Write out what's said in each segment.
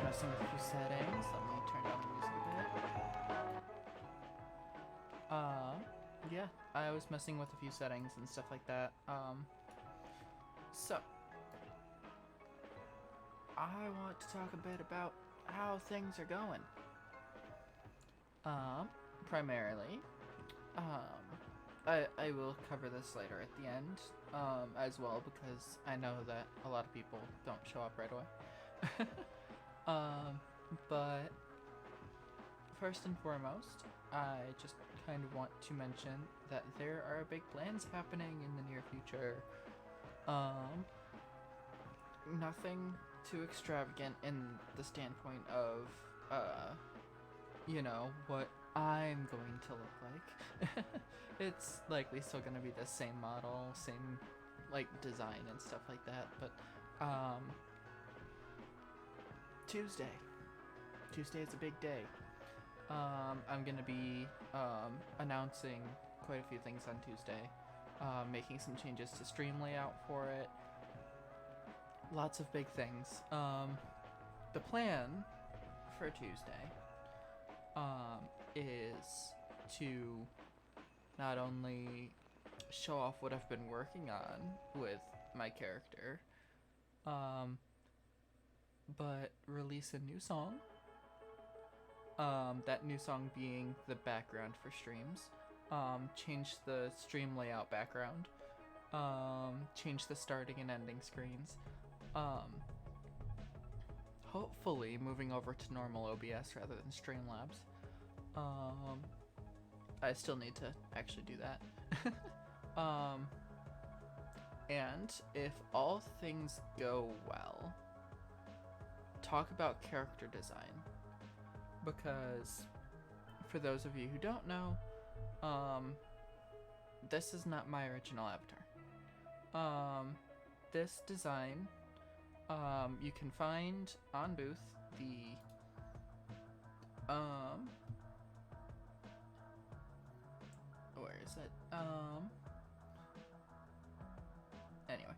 messing with a few settings. Let me turn down the music a bit. Yeah, I was messing with a few settings and stuff like that. So I want to talk a bit about how things are going. Primarily, I will cover this later at the end, as well, because I know that a lot of people don't show up right away. But first and foremost, I just kind of want to mention that there are big plans happening in the near future. Nothing too extravagant in the standpoint of, what I'm going to look like. It's likely still going to be the same model, same, design and stuff like that, but, Tuesday. Tuesday is a big day. I'm gonna be announcing quite a few things on Tuesday, making some changes to stream layout for it. Lots of big things. The plan for Tuesday is to not only show off what I've been working on with my character, but release a new song. That new song being the background for streams. Change the stream layout background. Change the starting and ending screens. Hopefully moving over to normal OBS rather than Streamlabs. I still need to actually do that. And if all things go well, talk about character design. Because for those of you who don't know, this is not my original avatar. This design, you can find on Booth the, where is it? Anyway,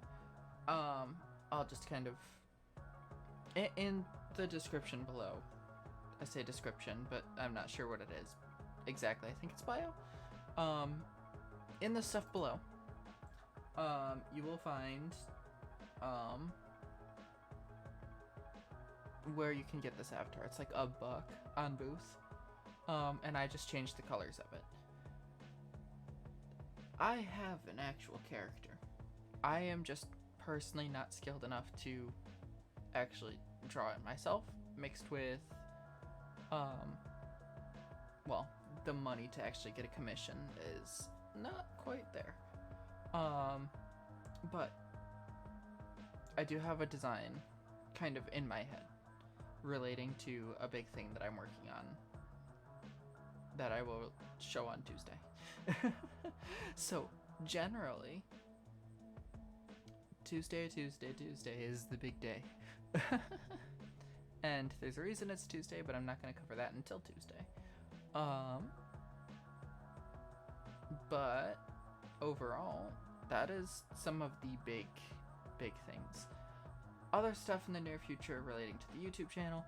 I'll just kind of, in the description below, I say description, but I'm not sure what it is exactly. I think it's bio. In the stuff below, you will find where you can get this avatar. It's like $1 on Booth, and I just changed the colors of it. I have an actual character. I am just personally not skilled enough to actually draw it myself, mixed with well, the money to actually get a commission is not quite there. But I do have a design kind of in my head relating to a big thing that I'm working on that I will show on Tuesday. So generally, Tuesday is the big day. And there's a reason it's Tuesday, but I'm not going to cover that until Tuesday. But overall, that is some of the big things. Other stuff in the near future relating to the YouTube channel.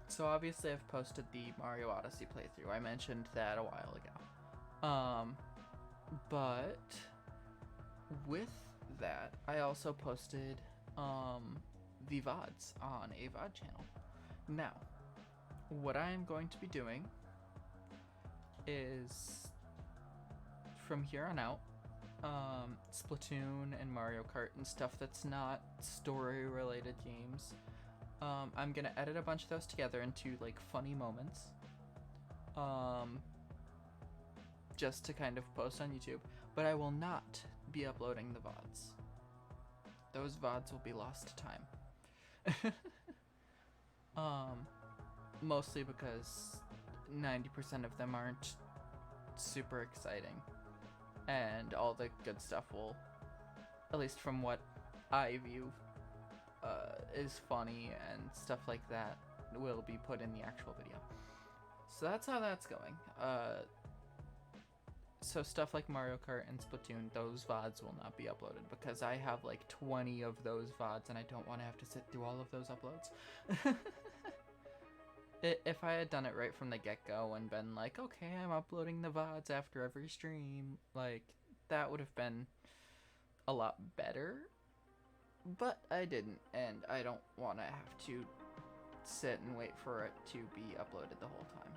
So obviously I've posted the Mario Odyssey playthrough. I mentioned that a while ago. But with that, I also posted, the VODs on a VOD channel. Now, what I am going to be doing is, from here on out, Splatoon and Mario Kart and stuff that's not story-related games, I'm gonna edit a bunch of those together into, funny moments, just to kind of post on YouTube, but I will not be uploading the VODs. Those VODs will be lost to time. Mostly because 90% of them aren't super exciting, and all the good stuff will, at least from what I view, is funny and stuff like that, will be put in the actual video. So that's how that's going. so stuff like Mario Kart and Splatoon, those VODs will not be uploaded because I have like 20 of those VODs and I don't want to have to sit through all of those uploads. If I had done it right from the get-go and been like, okay, I'm uploading the VODs after every stream, like, that would have been a lot better. But I didn't, and I don't want to have to sit and wait for it to be uploaded the whole time.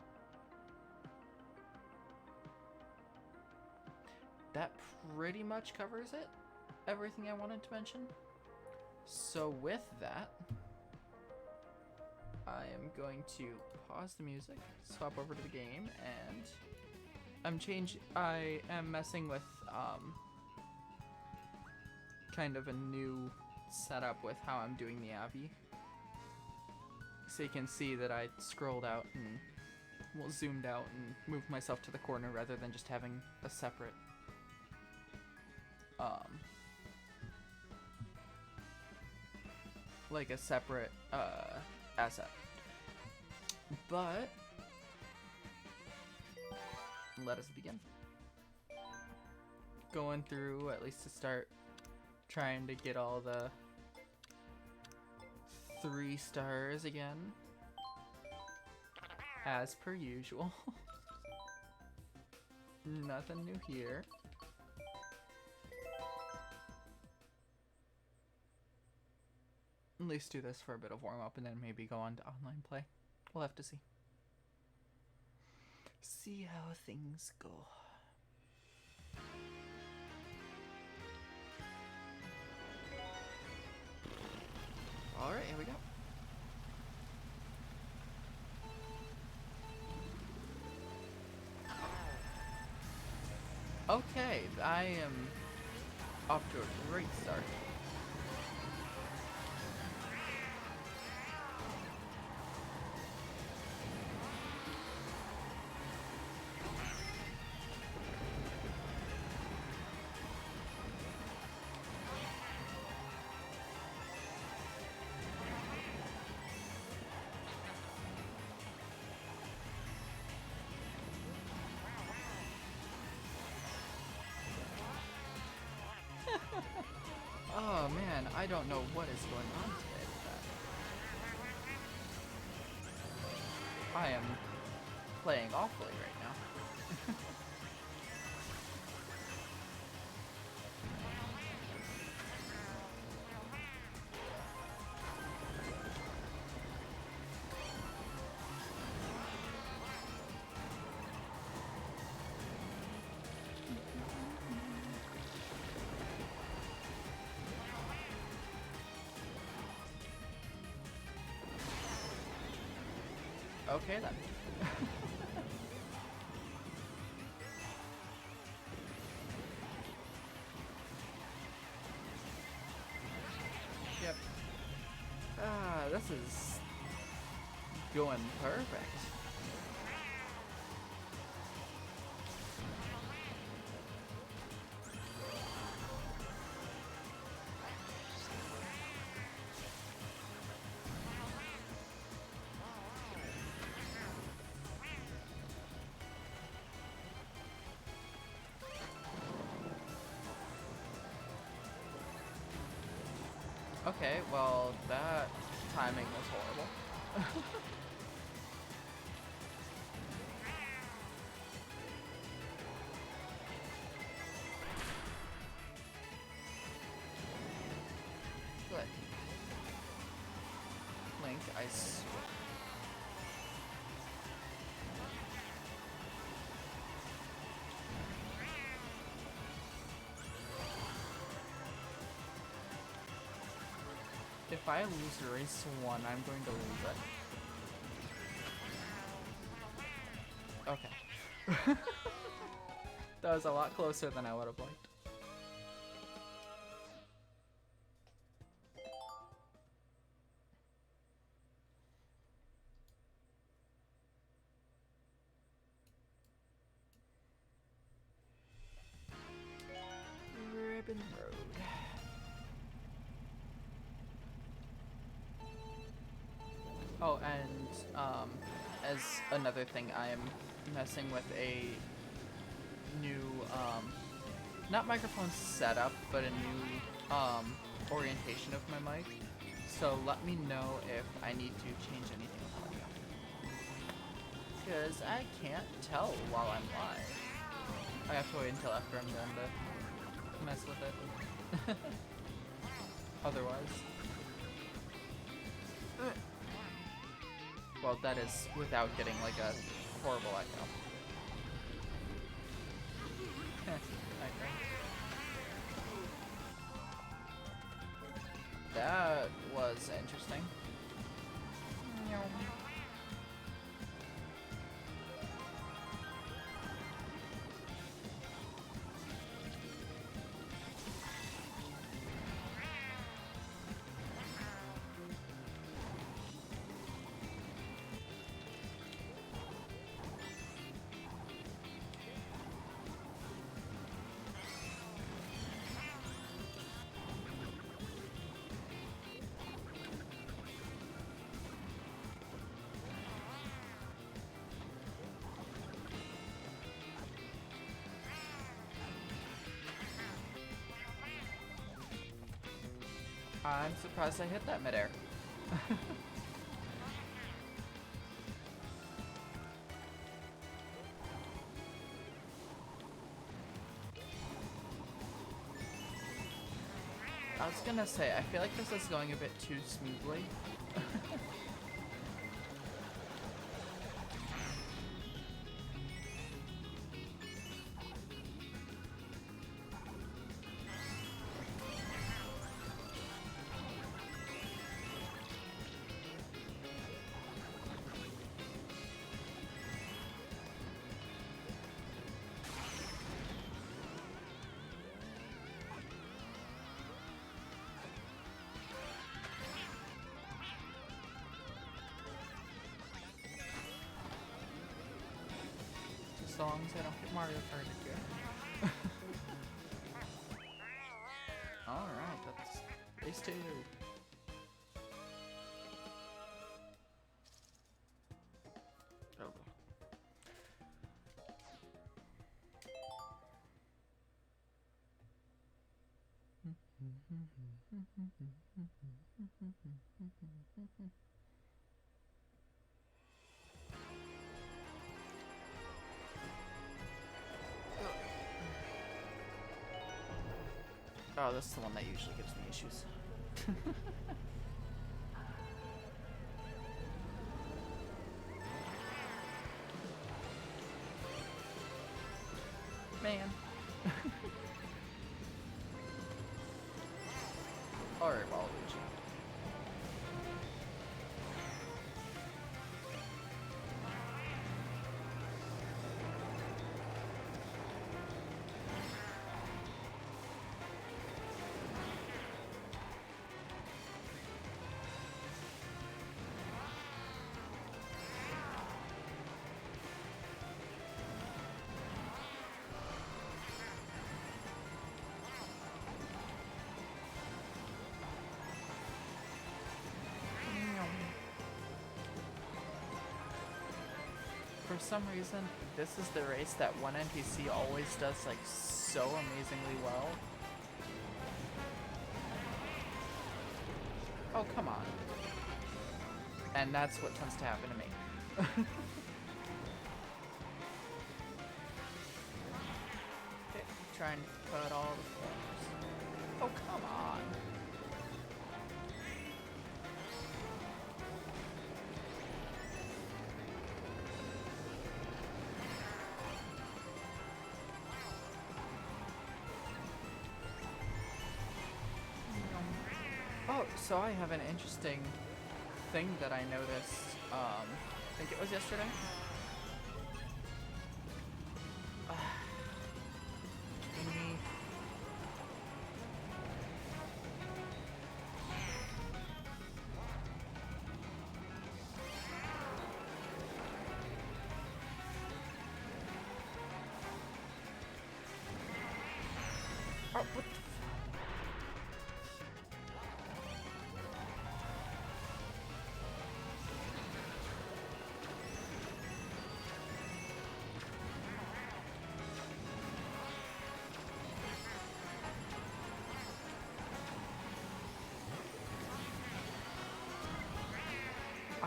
That pretty much covers it. Everything I wanted to mention. So with that, I am going to pause the music, swap over to the game, and I am messing with kind of a new setup with how I'm doing the Abby. So you can see that I scrolled out and zoomed out and moved myself to the corner rather than just having a separate like a separate asset. But let us begin. Going through, at least to start, trying to get all the 3 stars again, as per usual. Nothing new here. At least do this for a bit of warm up and then maybe go on to online play. We'll have to see. See how things go. Alright, here we go. Okay, I am off to a great start. Oh man, I don't know what is going on today with that. I am playing awfully right now. Okay then. Yep. This is going perfect. Okay, well, that timing was horrible. Good. Link, I swear. If I lose race 1, I'm going to lose it. Okay. That was a lot closer than I would have liked. Ribbon Road. Oh, and as another thing, I am messing with a new, not microphone setup, but a new orientation of my mic. So let me know if I need to change anything with audio. Because I can't tell while I'm live. I have to wait until after I'm done to mess with it. Otherwise. Well, that is without getting like a horrible echo. Okay. That was interesting. I'm surprised I hit that midair. I was gonna say, I feel like this is going a bit too smoothly. As long as I don't get Mario Kart again. Alright, that's race 2. Oh. Oh, this is the one that usually gives me issues. Man. Alright, Waluigi. For some reason, this is the race that one NPC always does like so amazingly well. Oh, come on. And that's what tends to happen to me. Okay, try and cut all the corners. Oh, come on. Oh, so I have an interesting thing that I noticed, I think it was yesterday. Oh, what the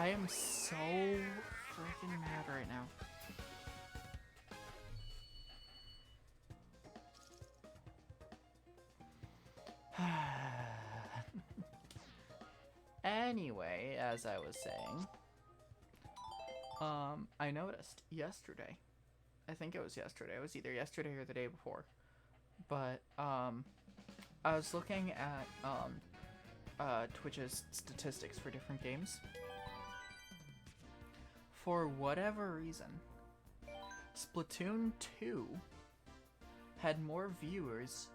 I am so freaking mad right now. Anyway, as I was saying, I noticed yesterday, I think it was yesterday, it was either yesterday or the day before, but, I was looking at, Twitch's statistics for different games. For whatever reason, Splatoon 2 had more viewers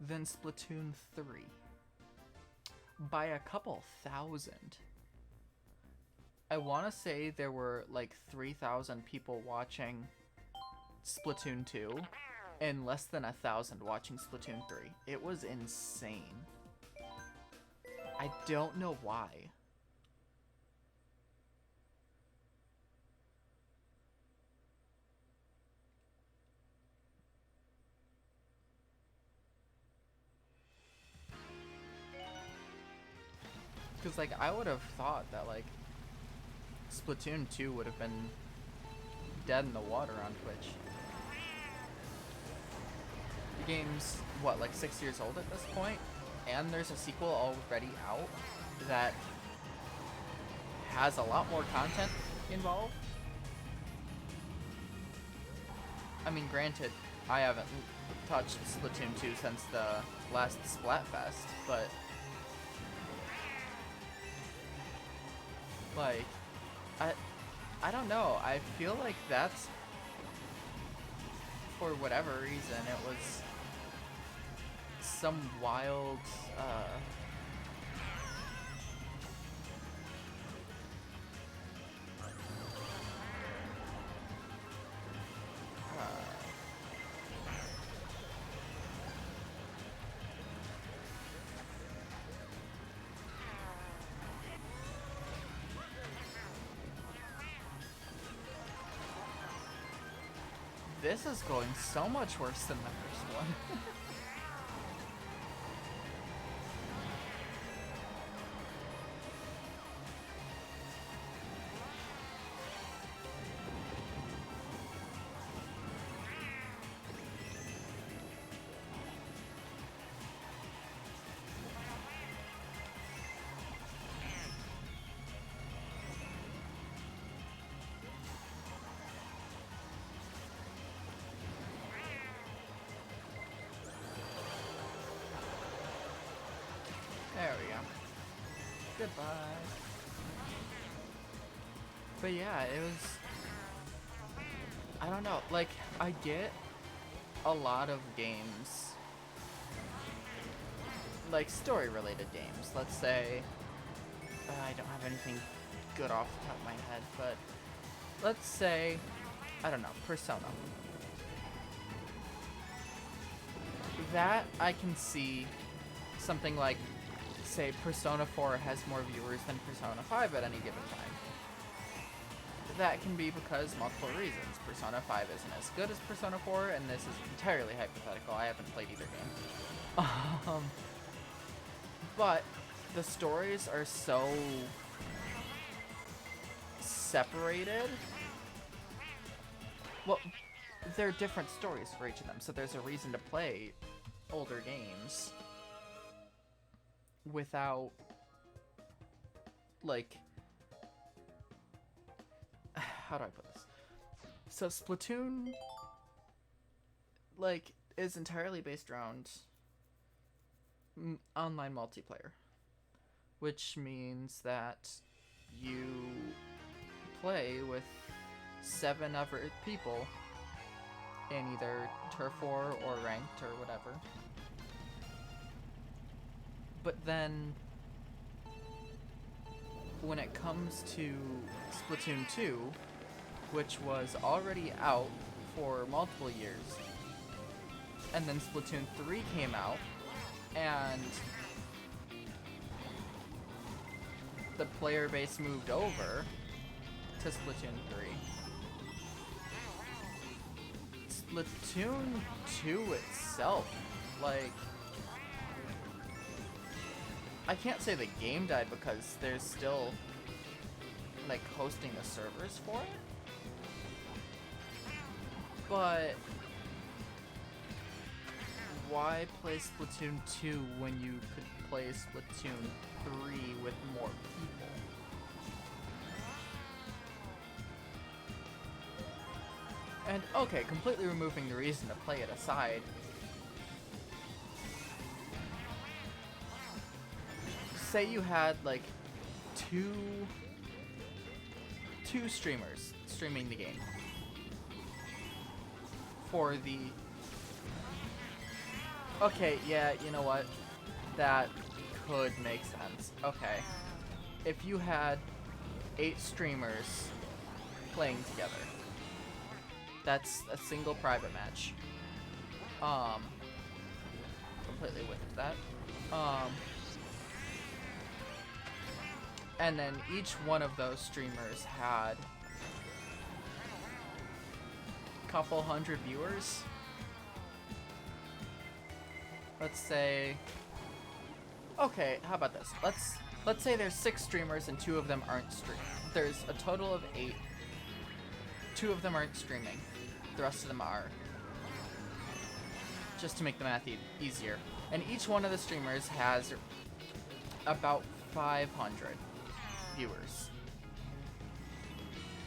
than Splatoon 3. By a couple thousand. I want to say there were like 3,000 people watching Splatoon 2 and less than 1,000 watching Splatoon 3. It was insane. I don't know why. Because, like, I would have thought that, like, Splatoon 2 would have been dead in the water on Twitch. The game's, what, like 6 years old at this point? And there's a sequel already out that has a lot more content involved. I mean, granted, I haven't touched Splatoon 2 since the last Splatfest, but like, I don't know. I feel like that's, for whatever reason, it was some wild, this is going so much worse than the first one. There we go. Goodbye. But yeah, it was, I don't know, like, I get a lot of games, like story-related games. Let's say, I don't have anything good off the top of my head, but let's say, I don't know, Persona. That I can see something like, say, Persona 4 has more viewers than Persona 5 at any given time. That can be because multiple reasons. Persona 5 isn't as good as Persona 4, and this is entirely hypothetical. I haven't played either game. But the stories are so separated. Well, they're different stories for each of them, so there's a reason to play older games without, like, how do I put this? So Splatoon, like, is entirely based around online multiplayer, which means that you play with 7 other people in either Turf War or Ranked or whatever. But then, when it comes to Splatoon 2, which was already out for multiple years, and then Splatoon 3 came out, and the player base moved over to Splatoon 3. Splatoon 2 itself, like, I can't say the game died because there's still like hosting the servers for it. But why play Splatoon 2 when you could play Splatoon 3 with more people? And okay, completely removing the reason to play it aside, say you had like two streamers streaming the game for the... Okay, yeah, you know what? That could make sense. Okay. If you had 8 streamers playing together, that's a single private match. Completely with that. And then each one of those streamers had a couple hundred viewers. Let's say, okay, how about this? Let's say there's 6 streamers and 2 of them aren't streaming. There's a total of 8. 2 of them aren't streaming. The rest of them are. Just to make the math easier. And each one of the streamers has about 500 viewers.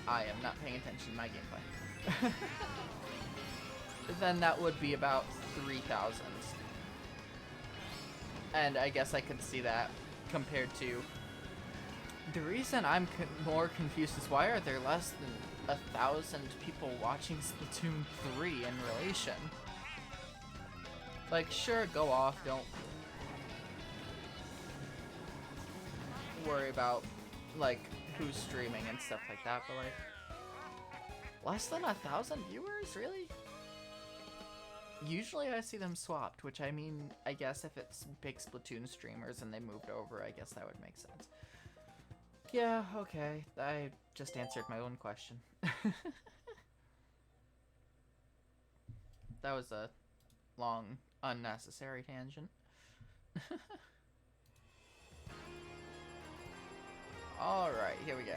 I am not paying attention to my gameplay. Then that would be about 3,000. And I guess I could see that compared to... The reason I'm more confused is why are there less than 1,000 people watching Splatoon 3 in relation? Like, sure, go off, don't worry about, like, who's streaming and stuff like that, but, like, less than 1,000 viewers? Really? Usually I see them swapped, which I mean, I guess if it's big Splatoon streamers and they moved over, I guess that would make sense. Yeah, okay, I just answered my own question. That was a long, unnecessary tangent. Alright, here we go.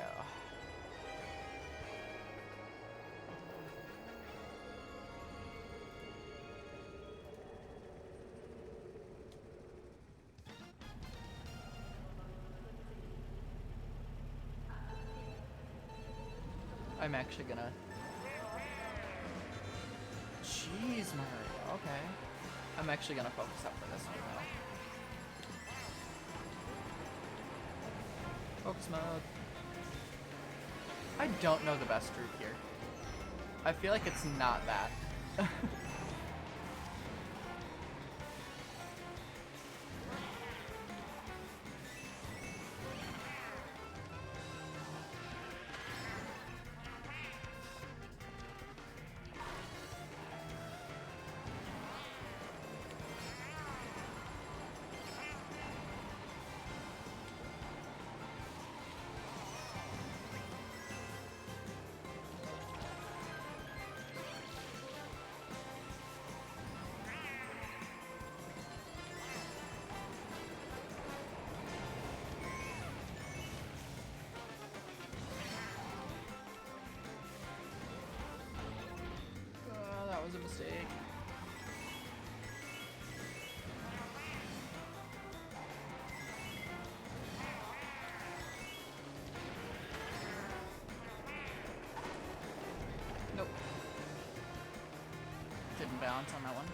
I'm actually gonna... Jeez, Mario, okay. I'm actually gonna focus up for this one now. Focus mode. I don't know the best route here. I feel like it's not that. That was a mistake. Nope. Didn't balance on that one.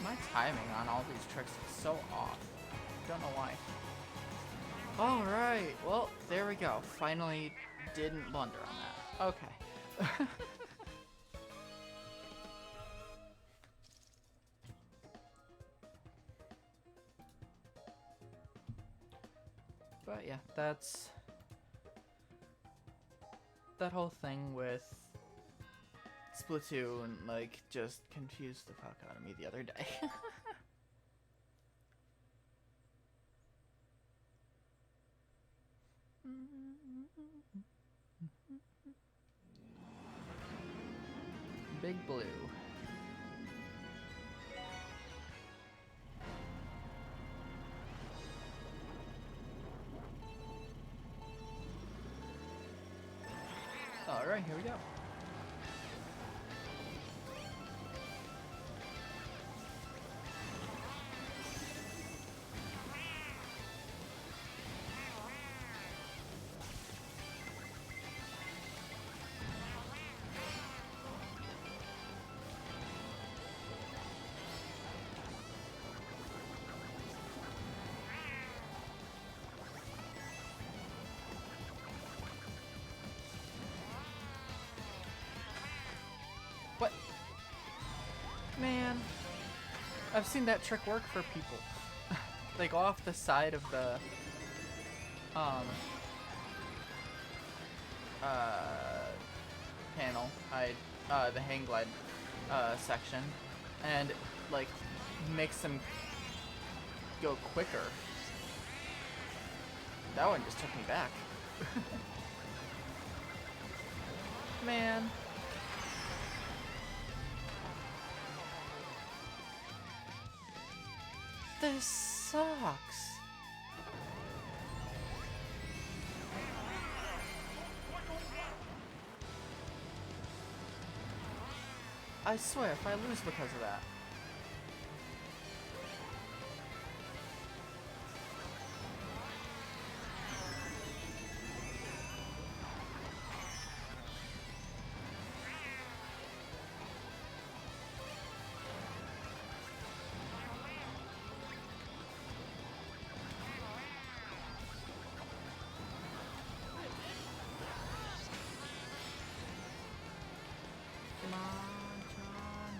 My timing on all these tricks is so off. Don't know why. Alright, well, there we go. Finally didn't blunder on that. Okay. But yeah, that's that whole thing with Splatoon, like, just confused the fuck out of me the other day. Big Blue. Alright, here we go. What? Man. I've seen that trick work for people. They go off the side of the panel, the hang glide section, and like makes them go quicker. That one just took me back. Man. This sucks. I swear, if I lose because of that. Come on, John.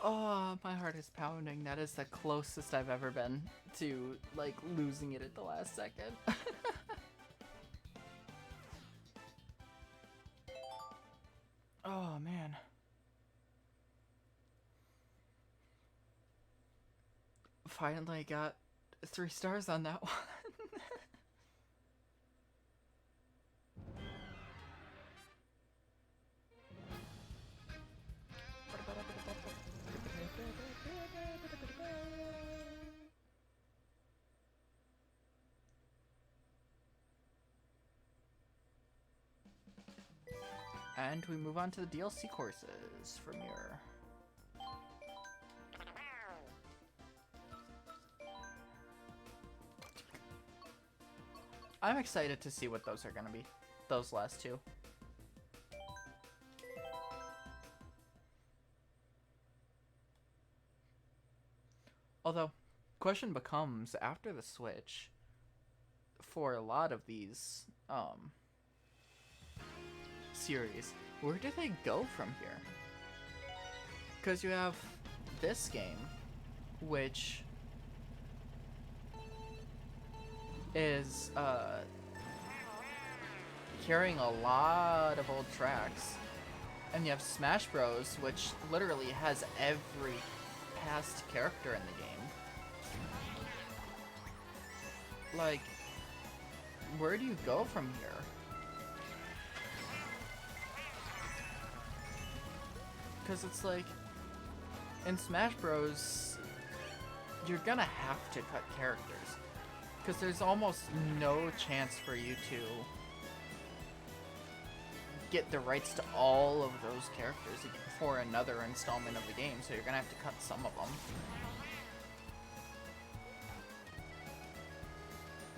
Oh, my heart is pounding. That is the closest I've ever been to, like, losing it at the last second. Oh, man. Finally got 3 stars on that one. And we move on to the DLC courses from here. I'm excited to see what those are gonna be. Those last 2. Although, question becomes, after the Switch, for a lot of these, series, where do they go from here? Because you have this game, which is carrying a lot of old tracks, and you have Smash Bros, which literally has every past character in the game. Like, where do you go from here? Because it's like, in Smash Bros, you're gonna have to cut characters. Because there's almost no chance for you to get the rights to all of those characters for another installment of the game, so you're gonna have to cut some of them.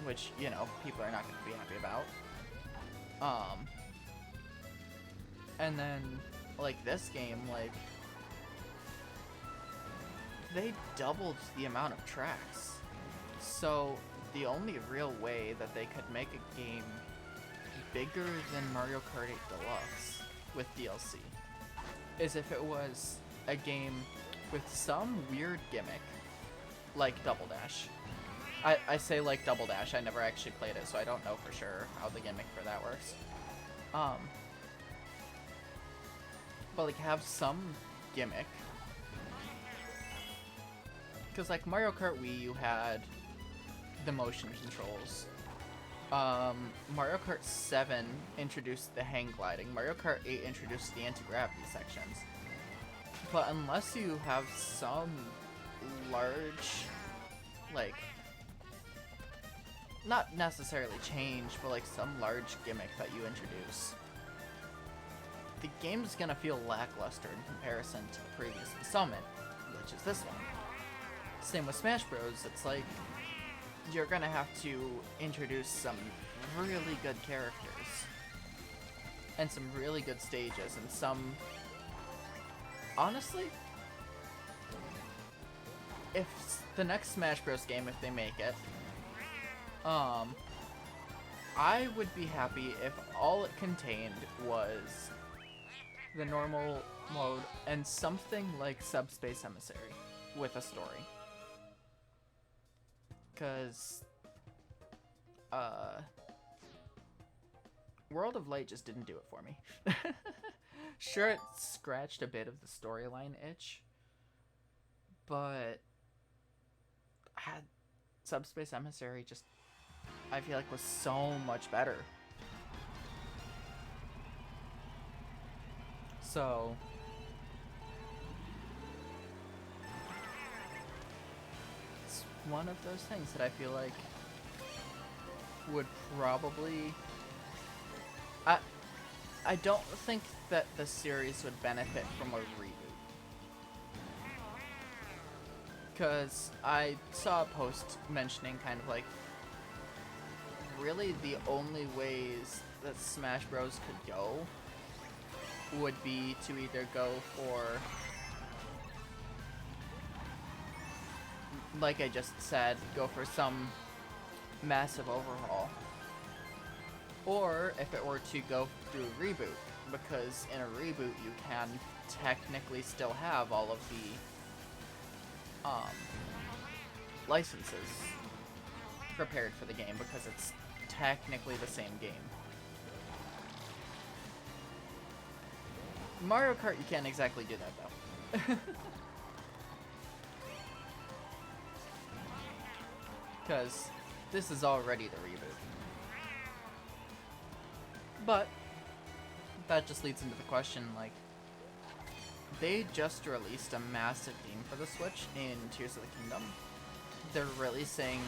Which, you know, people are not gonna be happy about. And then, like, this game, like, they doubled the amount of tracks. So the only real way that they could make a game bigger than Mario Kart 8 Deluxe with DLC is if it was a game with some weird gimmick, like Double Dash. I say like Double Dash, I never actually played it, so I don't know for sure how the gimmick for that works. But like have some gimmick. Because like Mario Kart Wii, you had the motion controls. Mario Kart 7 introduced the hang gliding. Mario Kart 8 introduced the anti-gravity sections. But unless you have some large, like, not necessarily change, but like some large gimmick that you introduce, the game's gonna feel lackluster in comparison to the previous installment, which is this one. Same with Smash Bros. It's like, you're gonna have to introduce some really good characters and some really good stages and some, honestly, if the next Smash Bros. Game, if they make it, I would be happy if all it contained was the normal mode and something like Subspace Emissary with a story. Because World of Light just didn't do it for me. Sure, it scratched a bit of the storyline itch, but Subspace Emissary just, I feel like, was so much better. So it's one of those things that I feel like would probably, I don't think that the series would benefit from a reboot. Because I saw a post mentioning kind of like, really the only ways that Smash Bros. Could go would be to either go for, like I just said, go for some massive overhaul. Or if it were to go through a reboot, because in a reboot you can technically still have all of the licenses prepared for the game, because it's technically the same game. Mario Kart, you can't exactly do that though. Because this is already the reboot. But that just leads into the question, like, they just released a massive theme for the Switch in Tears of the Kingdom. They're releasing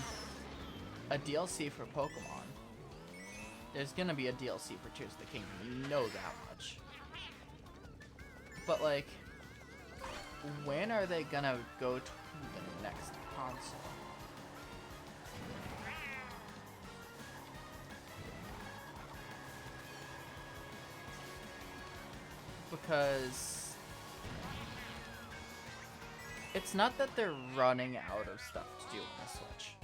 a DLC for Pokemon. There's gonna be a DLC for Tears of the Kingdom, you know that much. But like, when are they gonna go to the next console? Because it's not that they're running out of stuff to do on the Switch.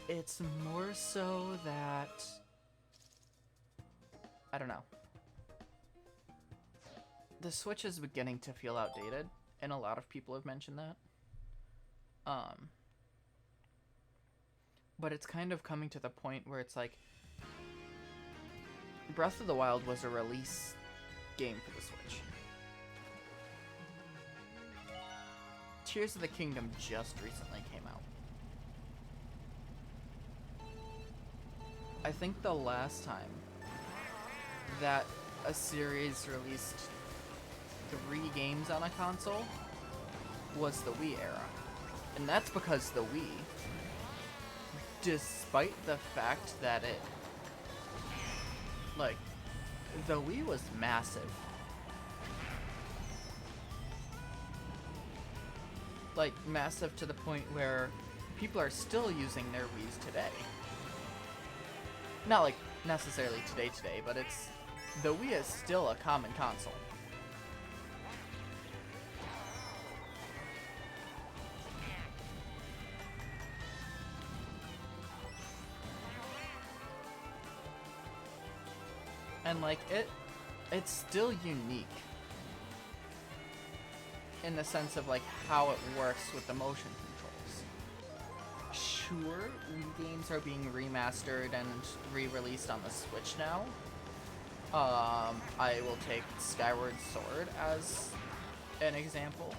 It's more so that, I don't know. The Switch is beginning to feel outdated, and a lot of people have mentioned that. But it's kind of coming to the point where it's like, Breath of the Wild was a release game for the Switch. Tears of the Kingdom just recently came out. I think the last time that a series released 3 games on a console was the Wii era. And that's because the Wii, despite the fact that it, like, the Wii was massive. Like, massive to the point where people are still using their Wiis today. Not like necessarily today, but it's, the Wii is still a common console. And like it's still unique in the sense of like how it works with the motion controls. Sure, Wii games are being remastered and re-released on the Switch now. I will take Skyward Sword as an example.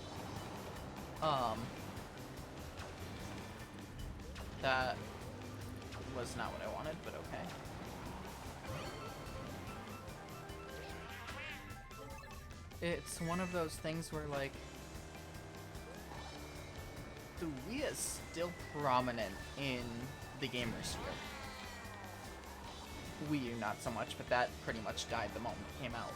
That was not what I wanted, but okay. It's one of those things where, like, the Wii is still prominent in the gamer sphere. Wii U not so much, but that pretty much died the moment it came out.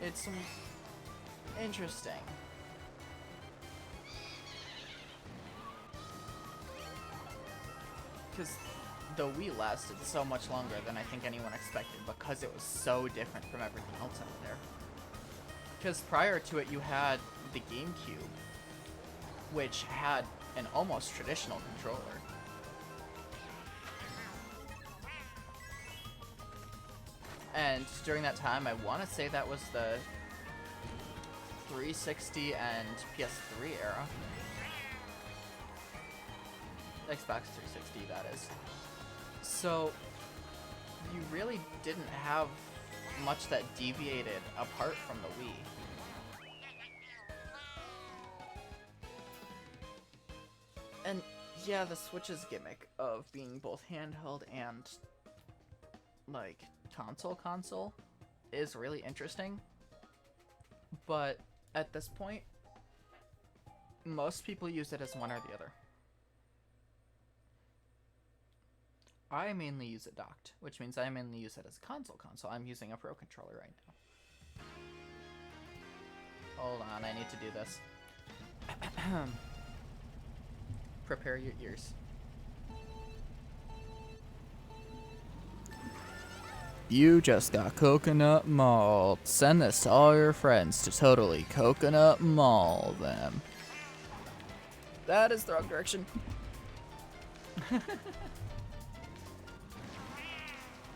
It's interesting. Because the Wii lasted so much longer than I think anyone expected because it was so different from everything else out there. Because prior to it, you had the GameCube, which had an almost traditional controller. And during that time, I want to say that was the 360 and PS3 era. Xbox 360, that is. So, you really didn't have much that deviated apart from the Wii. And yeah, the Switch's gimmick of being both handheld and, like, console is really interesting. But at this point, most people use it as one or the other. I mainly use it docked, which means I mainly use it as a console. I'm using a Pro controller right now. Hold on, I need to do this. Prepare your ears. You just got coconut mauled. Send this to all your friends to totally coconut maul them. That is the wrong direction.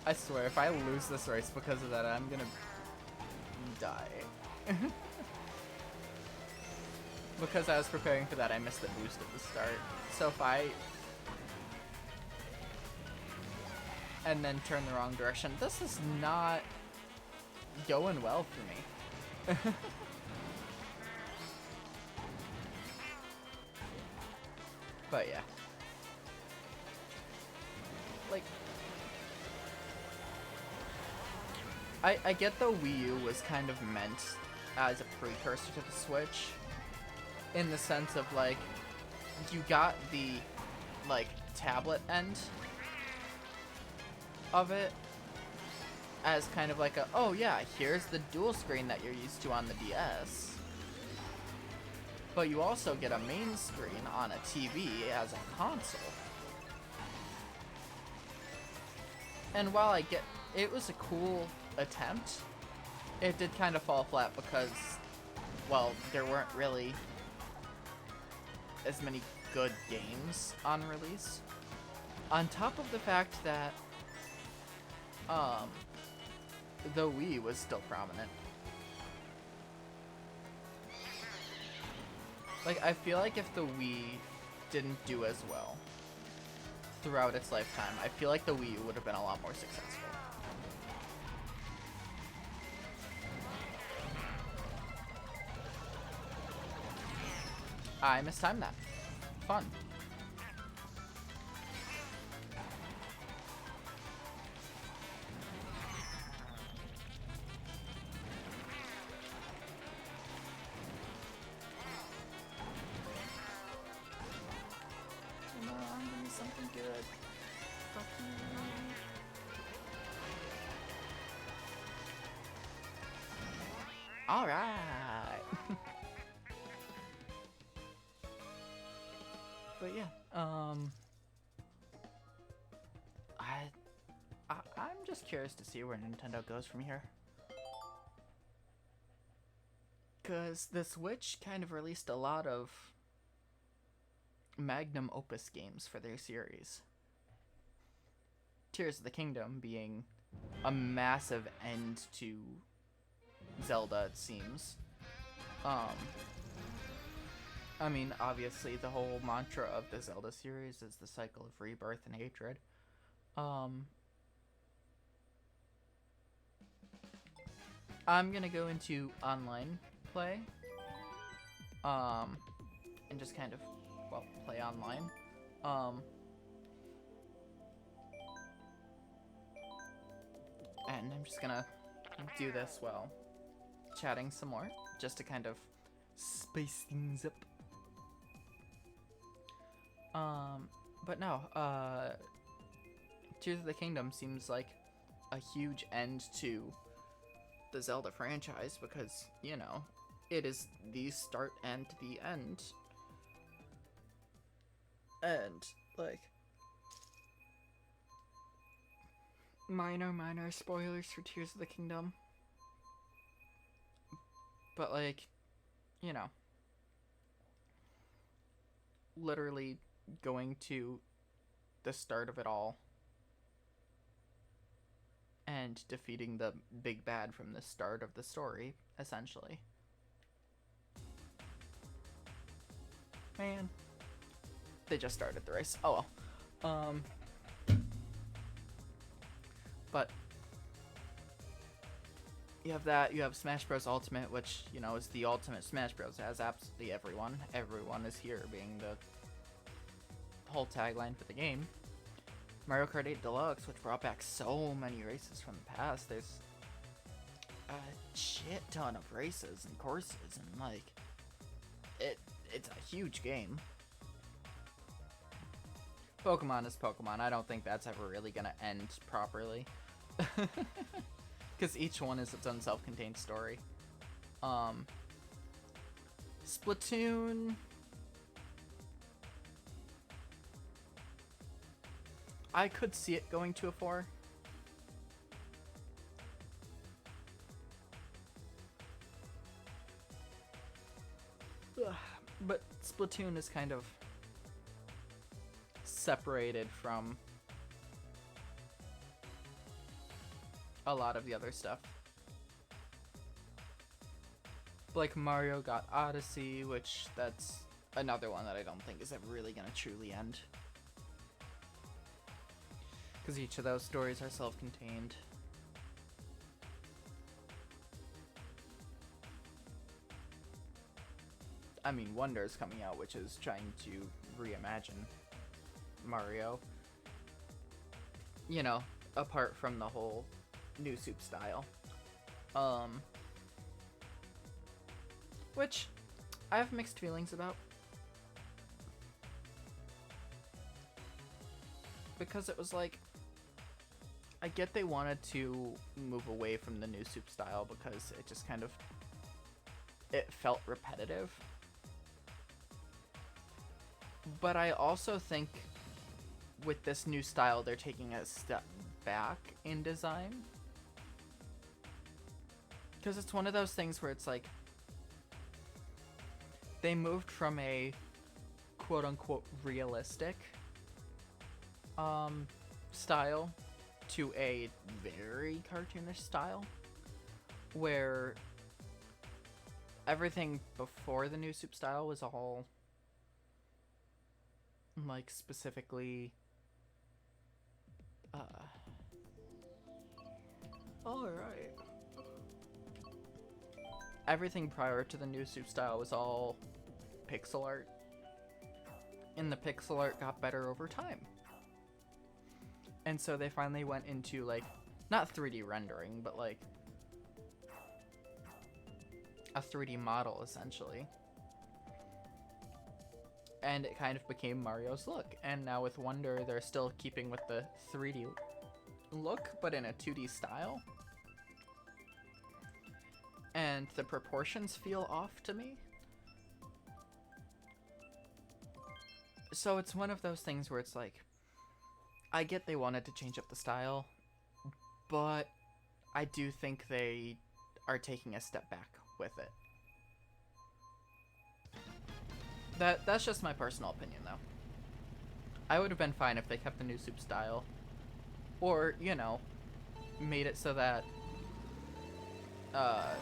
I swear, if I lose this race because of that, I'm gonna die. Because I was preparing for that, I missed the boost at the start. So if I... and then turn the wrong direction, this is not going well for me. But yeah. Like... I get the Wii U was kind of meant as a precursor to the Switch, in the sense of, like, you got the, like, tablet end of it as kind of like a, oh yeah, here's the dual screen that you're used to on the DS. But you also get a main screen on a TV as a console. And while I get, it was a cool attempt, it did kind of fall flat because, well, there weren't really as many good games on release. On top of the fact that the Wii was still prominent. Like, I feel like if the Wii didn't do as well throughout its lifetime, I feel like the Wii U would have been a lot more successful. I mistimed that. Fun. Come on, give me something good. Fuck you. Alright. But yeah, I'm just curious to see where Nintendo goes from here. Because the Switch kind of released a lot of magnum opus games for their series. Tears of the Kingdom being a massive end to Zelda, it seems. I mean, obviously, the whole mantra of the Zelda series is the cycle of rebirth and hatred. I'm gonna go into online play, and just kind of, well, play online. And I'm just gonna do this while chatting some more, just to kind of spice things up. But no, Tears of the Kingdom seems like a huge end to the Zelda franchise because, you know, it is the start and the end. And, like, minor spoilers for Tears of the Kingdom. But, like, you know, literally going to the start of it all and defeating the big bad from the start of the story, essentially. Man, they just started the race. Oh well. But you have that, you have Smash Bros. Ultimate, which, you know, is the ultimate Smash Bros. It has absolutely everyone. Everyone is here, being the whole tagline for the game. Mario Kart 8 Deluxe, which brought back so many races from the past. There's a shit ton of races and courses, and, like, it's a huge game. Pokemon is Pokemon. I don't think that's ever really gonna end properly. Because each one is its own self-contained story. Splatoon... I could see it going to a 4. But Splatoon is kind of separated from a lot of the other stuff. Like Mario got Odyssey, which that's another one that I don't think is ever really gonna truly end. Because each of those stories are self-contained. I mean, Wonder's coming out, which is trying to reimagine Mario. You know, apart from the whole new soup style. Which I have mixed feelings about. Because it was like, I get they wanted to move away from the new soup style because it just kind of, it felt repetitive. But I also think with this new style, they're taking a step back in design. Because it's one of those things where it's like, they moved from a quote-unquote realistic style to a very cartoonish style, where everything before the new soup style was all like specifically alright. Everything prior to the new soup style was all pixel art, and the pixel art got better over time. And so they finally went into, like, not 3D rendering, but like a 3D model, essentially. And it kind of became Mario's look. And now with Wonder, they're still keeping with the 3D look, but in a 2D style. And the proportions feel off to me. So it's one of those things where it's like, I get they wanted to change up the style, but I do think they are taking a step back with it. That's just my personal opinion, though. I would have been fine if they kept the new soup style, Or, you know, made it so that uh,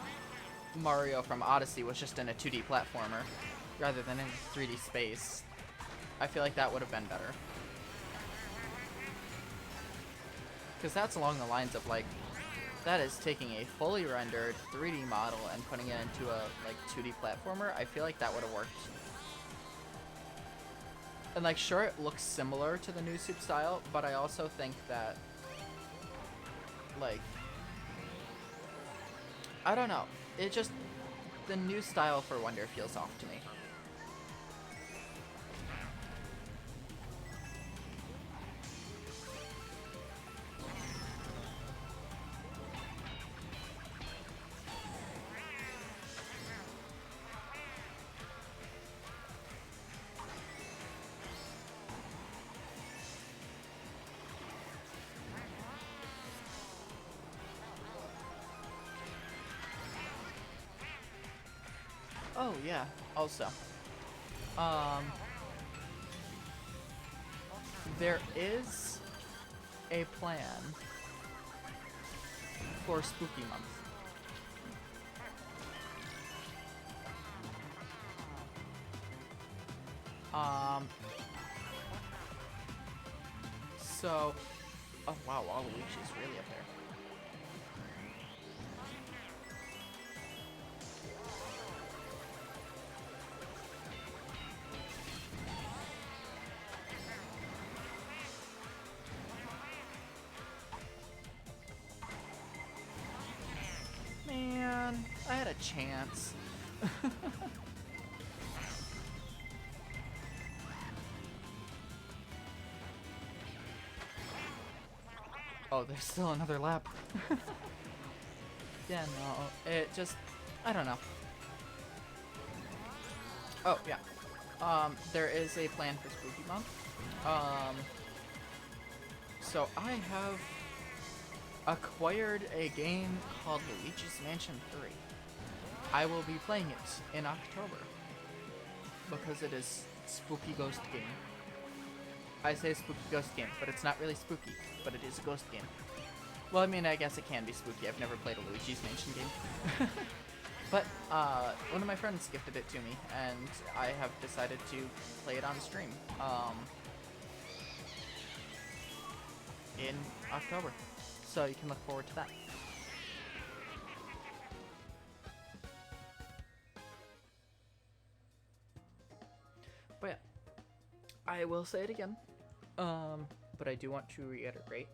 Mario from Odyssey was just in a 2D platformer rather than in 3D space. I feel like that would have been better. Because that's along the lines of, like, that is taking a fully rendered 3D model and putting it into a, like, 2D platformer. I feel like that would have worked. And, like, sure, it looks similar to the new Soup style, but I also think that, like, I don't know. It just, the new style for Wonder feels off to me. Oh, yeah, also. There is a plan for Spooky Month. So, oh wow, Waluigi's really up there. Man, I had a chance. Oh, there's still another lap. Yeah, no, it just, I don't know. Oh, yeah. There is a plan for Spooky Month. So I have acquired a game called Luigi's Mansion 3. I will be playing it in October because it is spooky ghost game. I say spooky ghost game, but it's not really spooky, but it is a ghost game. Well, I mean, I guess it can be spooky. I've never played a Luigi's Mansion game. But one of my friends gifted it to me, and I have decided to play it on stream in October. So you can look forward to that. But yeah, I will say it again. But I do want to reiterate.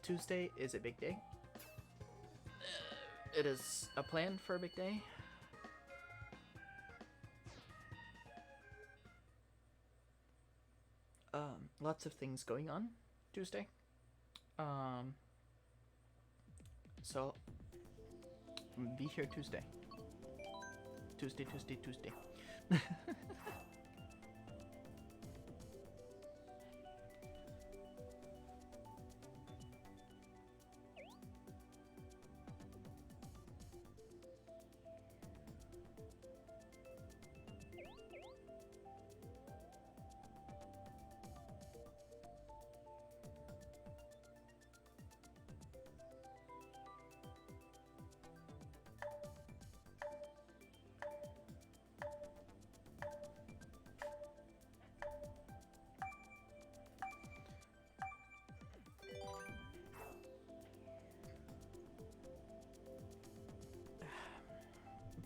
Tuesday is a big day. It is a plan for a big day. Lots of things going on Tuesday. So be here Tuesday. Tuesday.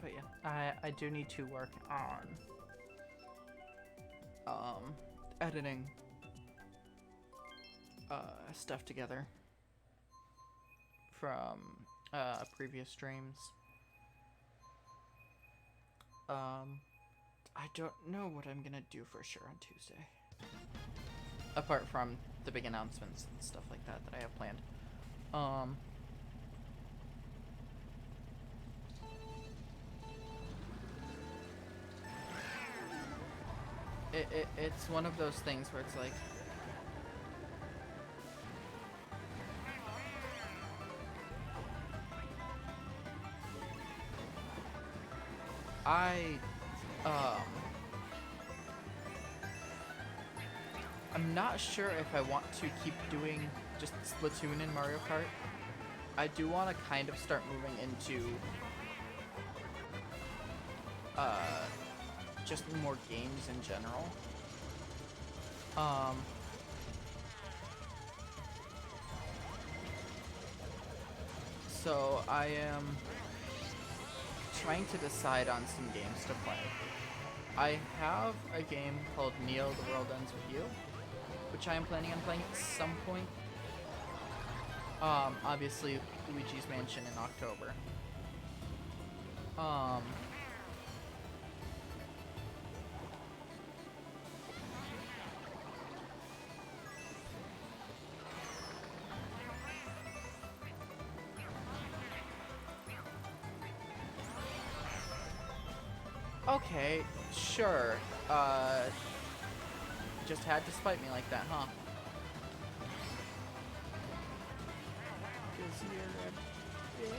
But yeah, I do need to work on editing stuff together from previous streams. I don't know what I'm gonna do for sure on Tuesday. Apart from the big announcements and stuff like that that I have planned. It's one of those things where it's like, I'm not sure if I want to keep doing just Splatoon in Mario Kart. I do want to kind of start moving into just more games in general. So I am trying to decide on some games to play. I have a game called Neo: The World Ends With You, which I am planning on playing at some point. Obviously Luigi's Mansion in October. Okay, sure. Just had to spite me like that, huh? 'Cause you're a bitch.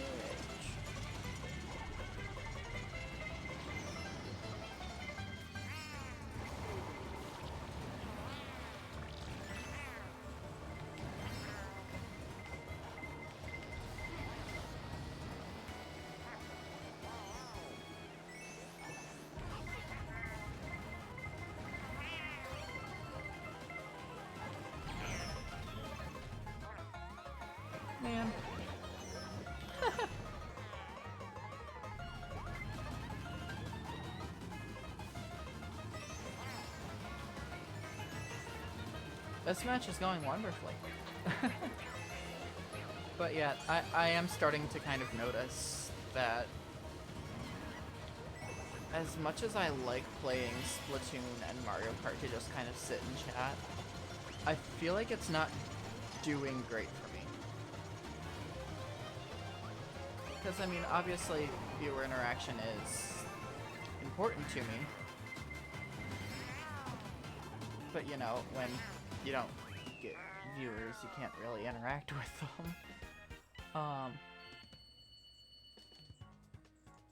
Man. This match is going wonderfully. But yeah, I am starting to kind of notice that as much as I like playing Splatoon and Mario Kart to just kind of sit and chat, I feel like it's not doing great for me. Because, I mean, obviously, viewer interaction is important to me. But, you know, when you don't get viewers, you can't really interact with them.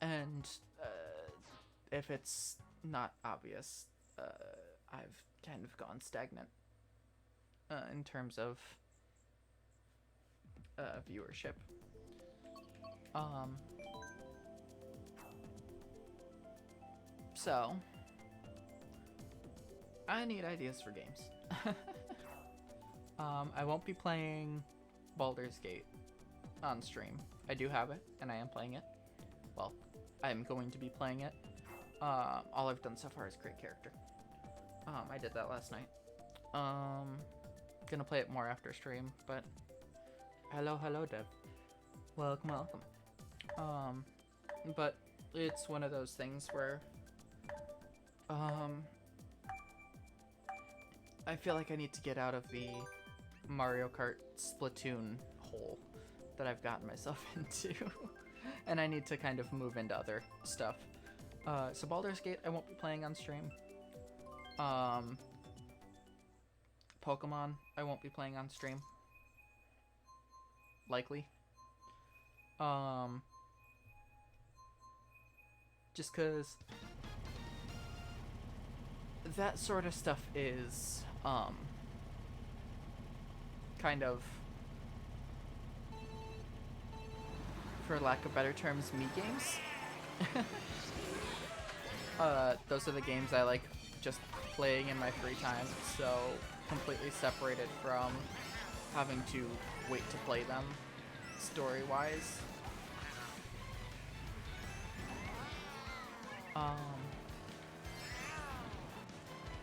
And if it's not obvious, I've kind of gone stagnant in terms of viewership. So I need ideas for games. I won't be playing Baldur's Gate on stream. I do have it, and I am playing it. Well, I'm going to be playing it. All I've done so far is create character. I did that last night. Gonna play it more after stream, but hello, Dev. Welcome. But it's one of those things where, I feel like I need to get out of the Mario Kart Splatoon hole that I've gotten myself into. And I need to kind of move into other stuff. So Baldur's Gate I won't be playing on stream. Pokemon I won't be playing on stream. Likely. Just cause that sort of stuff is kind of, for lack of better terms, me games. Those are the games I like just playing in my free time, so completely separated from having to wait to play them story-wise.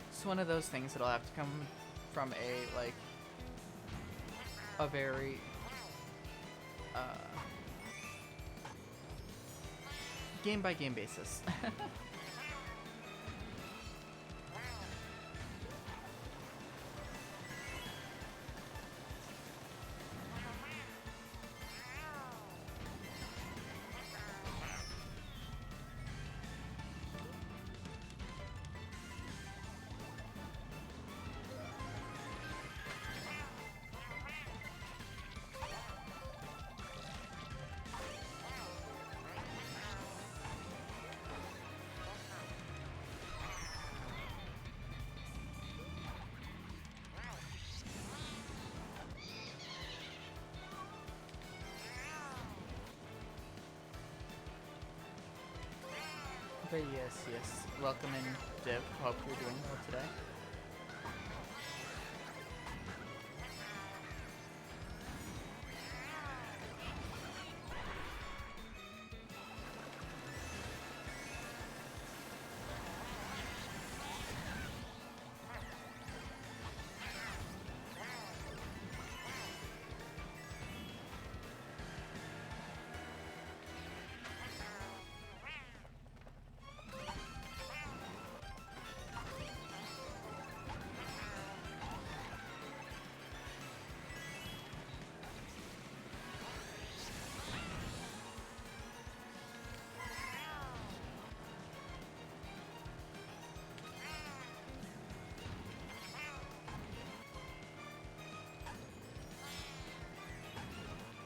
It's one of those things that'll have to come from a very game by game basis. But yes. Welcome in, Div. Hope you're doing well today.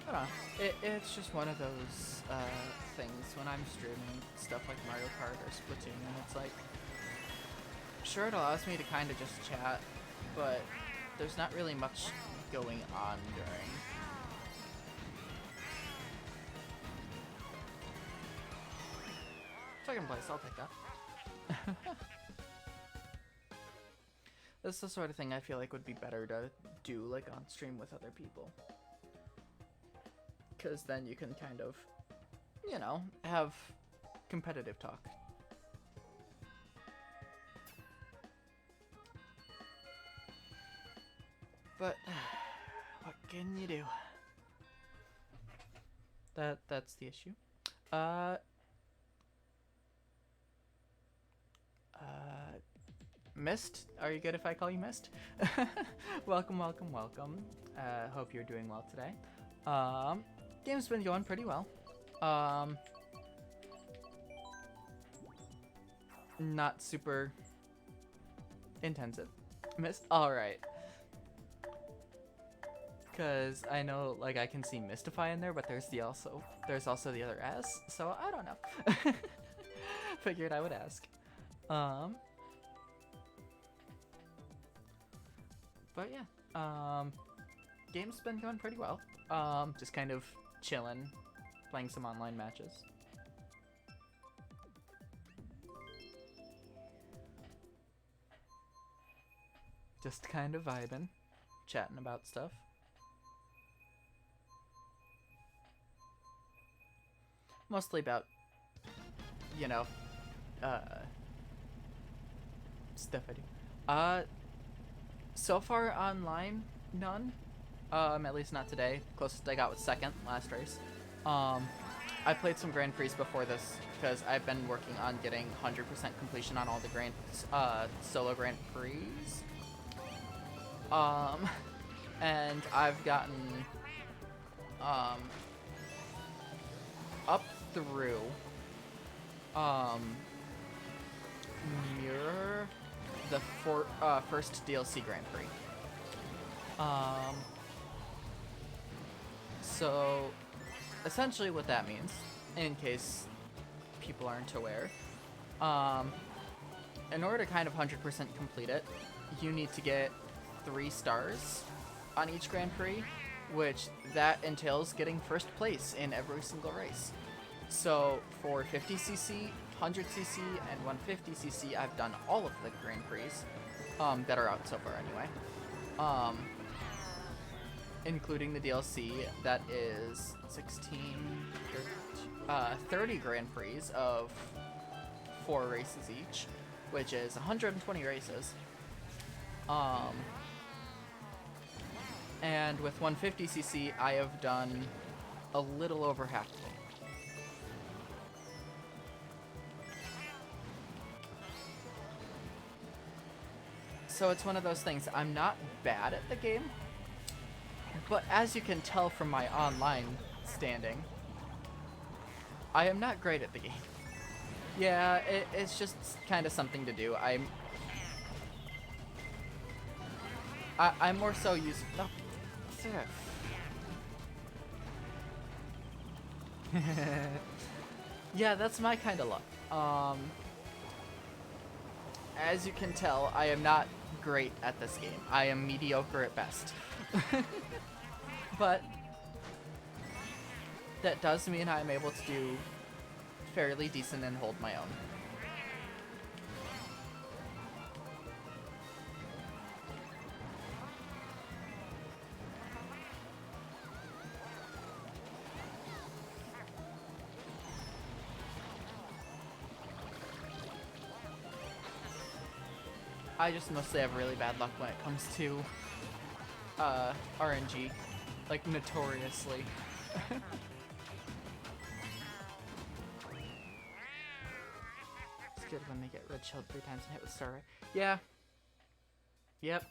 I don't know. It's just one of those things when I'm streaming stuff like Mario Kart or Splatoon, and it's like, sure, it allows me to kind of just chat, but there's not really much going on during. Second place, I'll take that. That's the sort of thing I feel like would be better to do like on stream with other people. Because then you can kind of, you know, have competitive talk. But what can you do? That's the issue. Mist, are you good if I call you Mist? Welcome. Hope you're doing well today. Game's been going pretty well. Not super intensive. Mist? Alright. Because I know, like, I can see Mystify in there, but there's also the other S, so I don't know. Figured I would ask. But yeah, game's been going pretty well. Just kind of chilling, playing some online matches. Just kind of vibing, chatting about stuff. Mostly about, you know, stuff I do. So far online, none. At least not today. Closest I got was second, last race. I played some Grand Prix before this because I've been working on getting 100% completion on all the solo Grand Prix. And I've gotten up through Mirror, the first DLC Grand Prix. So essentially what that means, in case people aren't aware, in order to kind of 100% complete it, you need to get 3 stars on each Grand Prix, which that entails getting first place in every single race. So for 50cc, 100cc, and 150cc, I've done all of the Grand Prix that are out so far anyway. Including the DLC that is 30 Grand Prix of 4 races each, which is 120 races. And with 150cc, I have done a little over half of it. So it's one of those things, I'm not bad at the game, but as you can tell from my online standing, I am not great at the game. Yeah, it's just kind of something to do. I'm more so used. No. Yeah, that's my kind of luck. As you can tell, I am not great at this game. I am mediocre at best. But that does mean I'm able to do fairly decent and hold my own. I just mostly have really bad luck when it comes to RNG, like notoriously. It's good when they get red shelled 3 times and hit with star. Yeah. Yep.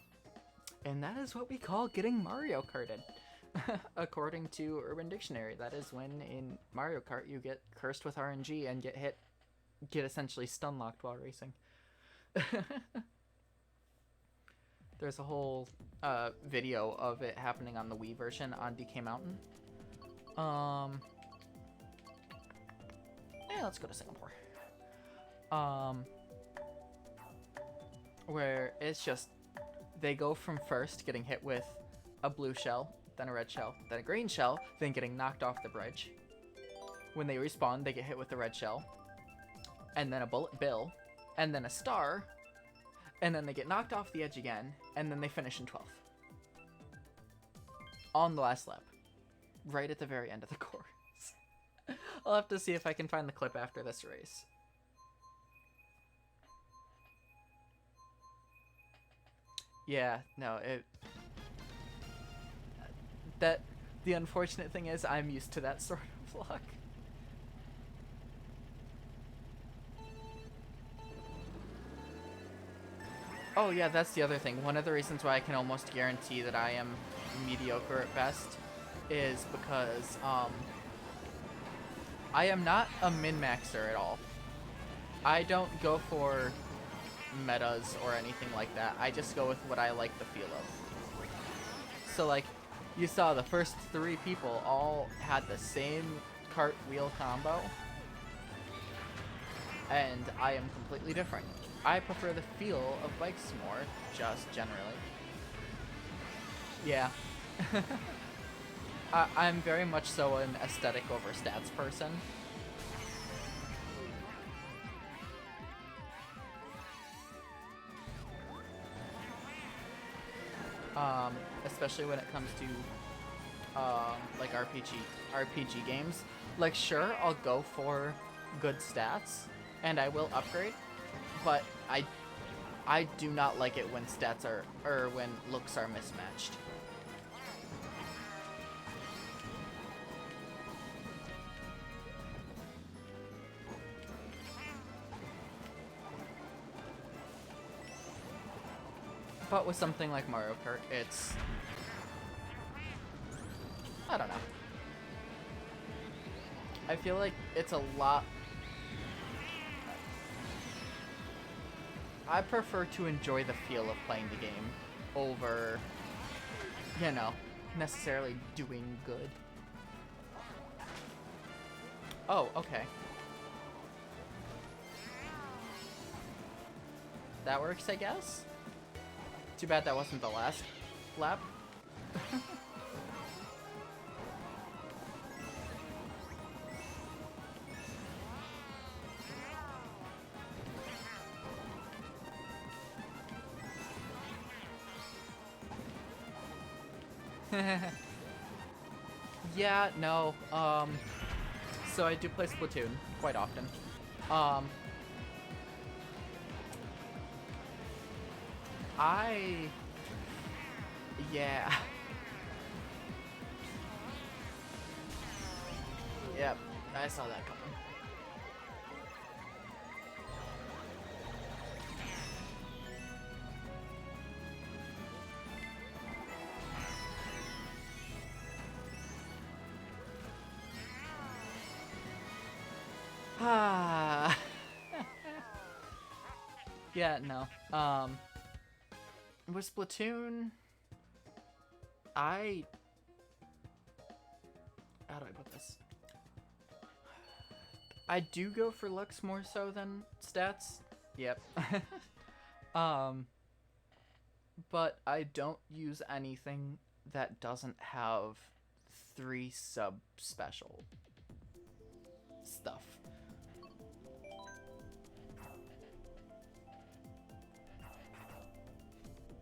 And that is what we call getting Mario Karted. According to Urban Dictionary, that is when in Mario Kart you get cursed with RNG and get essentially stun locked while racing. There's a whole video of it happening on the Wii version on DK Mountain. Yeah, let's go to Singapore. Where it's just they go from first getting hit with a blue shell, then a red shell, then a green shell, then getting knocked off the bridge. When they respawn, they get hit with the red shell, and then a bullet bill, and then a star, and then they get knocked off the edge again, and then they finish in 12th. On the last lap. Right at the very end of the course. I'll have to see if I can find the clip after this race. Yeah, no, the unfortunate thing is I'm used to that sort of luck. Oh yeah, that's the other thing. One of the reasons why I can almost guarantee that I am mediocre at best is because I am not a min-maxer at all. I don't go for metas or anything like that. I just go with what I like the feel of. So like, you saw the first 3 people all had the same cartwheel combo, and I am completely different. I prefer the feel of bikes more, just generally. Yeah. I'm very much so an aesthetic over stats person. Especially when it comes to like RPG games. Like, sure, I'll go for good stats, and I will upgrade, but I do not like it when stats are, or when looks are mismatched. But with something like Mario Kart, it's... I don't know. I feel like it's a lot... I prefer to enjoy the feel of playing the game over, you know, necessarily doing good. Oh, okay. That works, I guess? Too bad that wasn't the last lap. Yeah, no, so I do play Splatoon quite often. Yeah. Yep, I saw that coming. Ah. Yeah, no. With Splatoon, how do I put this? I do go for looks more so than stats. Yep. But I don't use anything that doesn't have 3 sub-special stuff.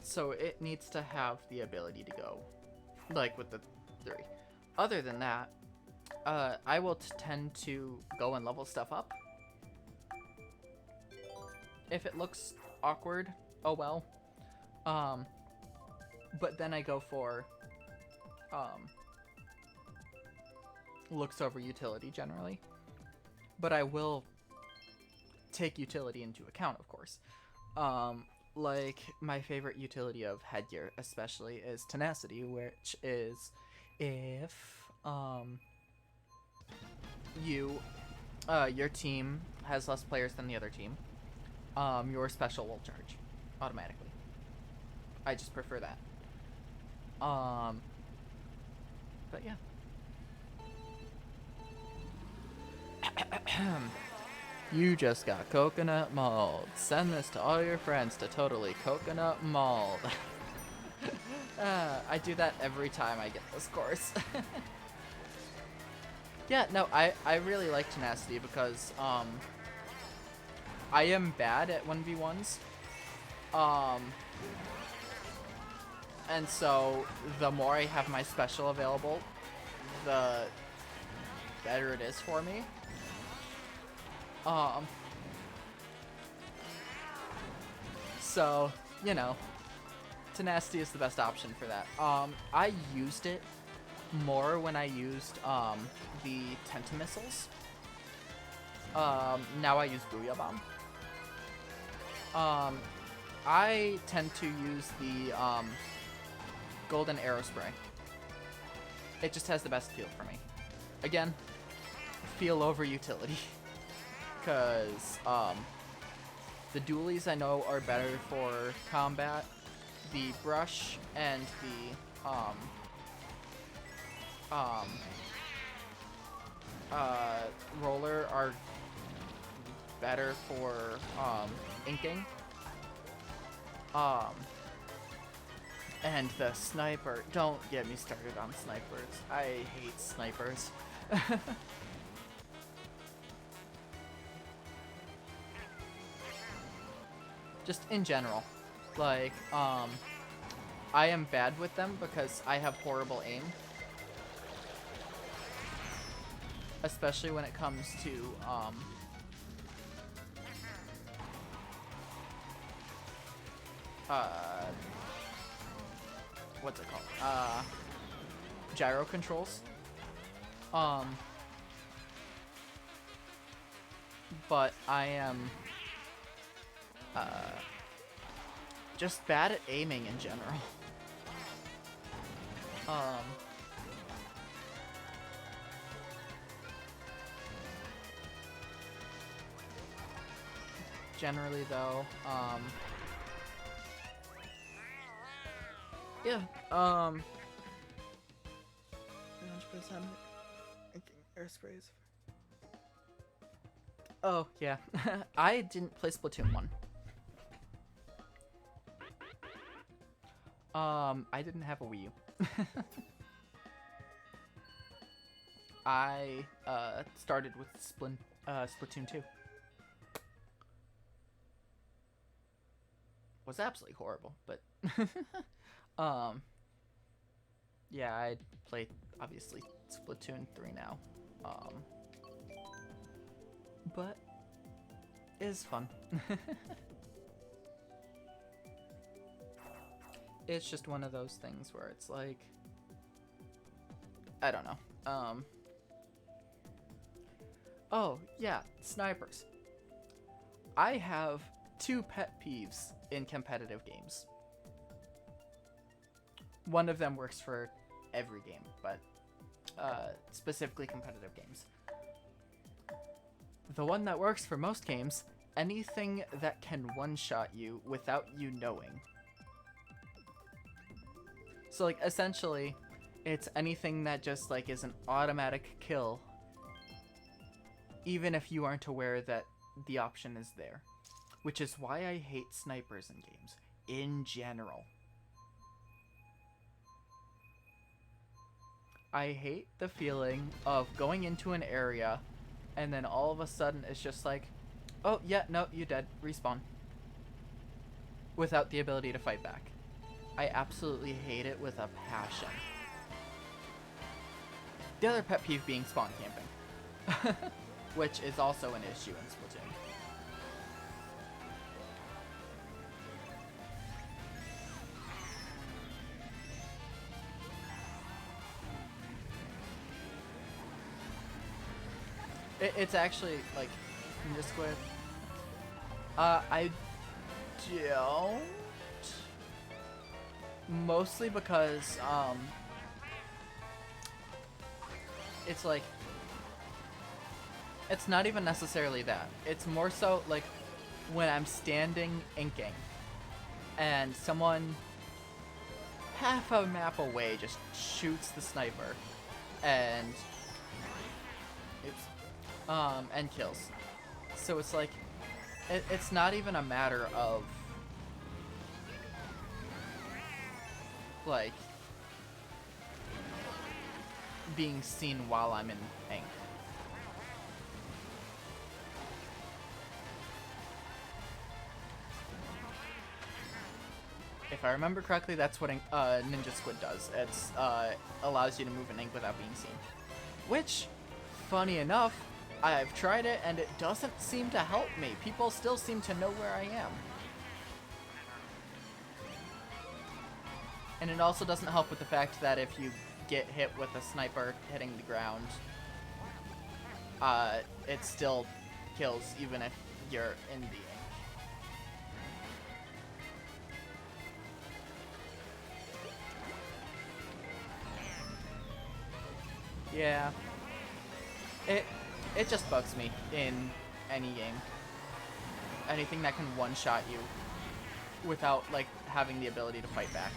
So it needs to have the ability to go, like with the 3. Other than that, I will tend to go and level stuff up. If it looks awkward, oh well. But then I go for looks over utility generally. But I will take utility into account, of course. Like, my favorite utility of headgear especially is tenacity, which is if your team has less players than the other team, your special will charge automatically. I just prefer that. But yeah. You just got coconut mauled. Send this to all your friends to totally coconut mauled. I do that every time I get this course. Yeah, no, I really like tenacity because I am bad at 1v1s. And so the more I have my special available, the better it is for me. So, you know, tenacity is the best option for that. I used it more when I used the Tentamissiles. Now I use Booyah Bomb. I tend to use the Golden Arrow Spray. It just has the best feel for me. Again, feel over utility. Because the dualies I know are better for combat. The brush and the roller are better for inking. And the sniper, don't get me started on snipers. I hate snipers. Just in general. Like, I am bad with them because I have horrible aim. Especially when it comes to, what's it called? Gyro controls. But I am just bad at aiming in general. Generally though, yeah, 100% airsprays. Oh, yeah. I didn't play Splatoon 1. I didn't have a Wii U. I started with Splatoon 2. Was absolutely horrible, but yeah, I play obviously Splatoon 3 now. But it is fun. It's just one of those things where it's like, I don't know. Oh, yeah, snipers. I have 2 pet peeves in competitive games. One of them works for every game, but specifically competitive games. The one that works for most games, anything that can one-shot you without you knowing. So, like, essentially, it's anything that just, like, is an automatic kill, even if you aren't aware that the option is there. Which is why I hate snipers in games, in general. I hate the feeling of going into an area, and then all of a sudden it's just like, oh, yeah, no, you dead, respawn. Without the ability to fight back. I absolutely hate it with a passion. The other pet peeve being spawn camping. Which is also an issue in Splatoon. It's actually like Ninja Squid. I don't. Mostly because it's like it's not even necessarily that. It's more so like when I'm standing inking and someone half a map away just shoots the sniper and and kills. So it's like it's not even a matter of like being seen while I'm in ink. If I remember correctly, that's what Ninja Squid does. It's allows you to move in ink without being seen. Which, funny enough, I've tried it and it doesn't seem to help me. People still seem to know where I am. And it also doesn't help with the fact that if you get hit with a sniper hitting the ground, it still kills even if you're in the ink. Yeah. It just bugs me in any game. Anything that can one-shot you without, like, having the ability to fight back.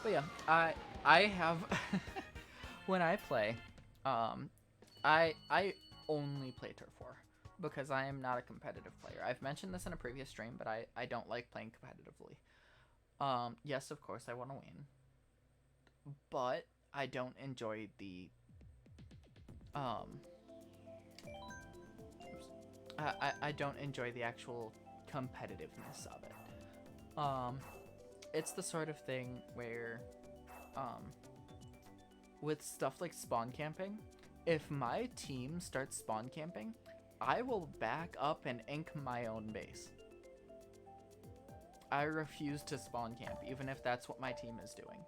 But yeah, I have when I play, I only play Turf War because I am not a competitive player. I've mentioned this in a previous stream, but I don't like playing competitively. Yes, of course I want to win, but I don't enjoy the I don't enjoy the actual competitiveness of it. It's the sort of thing where, with stuff like spawn camping, if my team starts spawn camping, I will back up and ink my own base. I refuse to spawn camp, even if that's what my team is doing.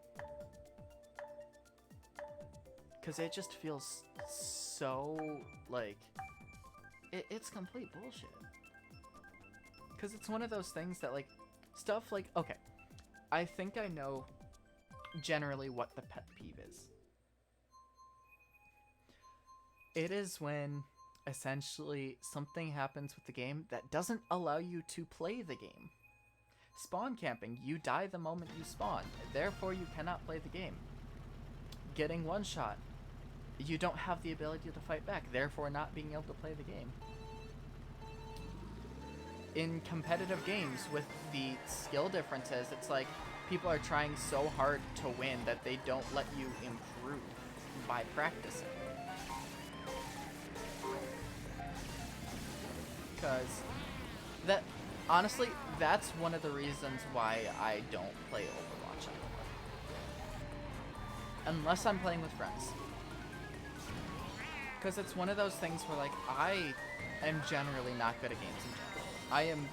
Because it just feels so, like, it's complete bullshit. Because it's one of those things that, like, stuff like, okay, I think I know generally what the pet peeve is. It is when, essentially, something happens with the game that doesn't allow you to play the game. Spawn camping, you die the moment you spawn, therefore you cannot play the game. Getting one shot, you don't have the ability to fight back, therefore not being able to play the game. In competitive games, with the skill differences, it's like people are trying so hard to win that they don't let you improve by practicing. Because that, honestly, that's one of the reasons why I don't play Overwatch anymore. Unless I'm playing with friends. Because it's one of those things where, like, I am generally not good at games in general. I am,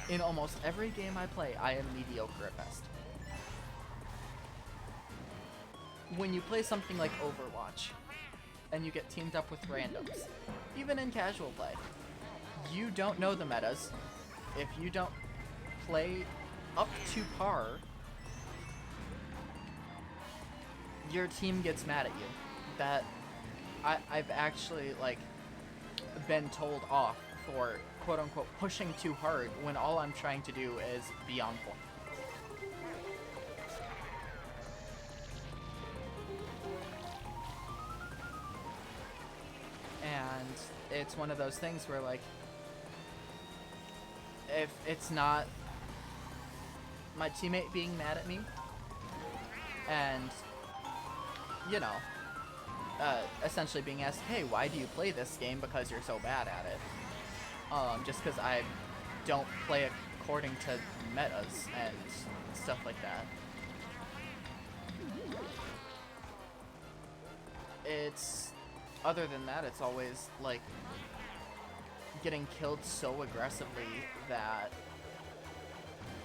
in almost every game I play, I am mediocre at best. When you play something like Overwatch, and you get teamed up with randoms, even in casual play, you don't know the metas. If you don't play up to par, your team gets mad at you. That I've actually, like, been told off for quote-unquote pushing too hard when all I'm trying to do is be on point. And it's one of those things where, like, if it's not my teammate being mad at me and, you know, essentially being asked, hey, why do you play this game because you're so bad at it? Just because I don't play according to metas and stuff like that. It's, other than that, it's always, like, getting killed so aggressively that,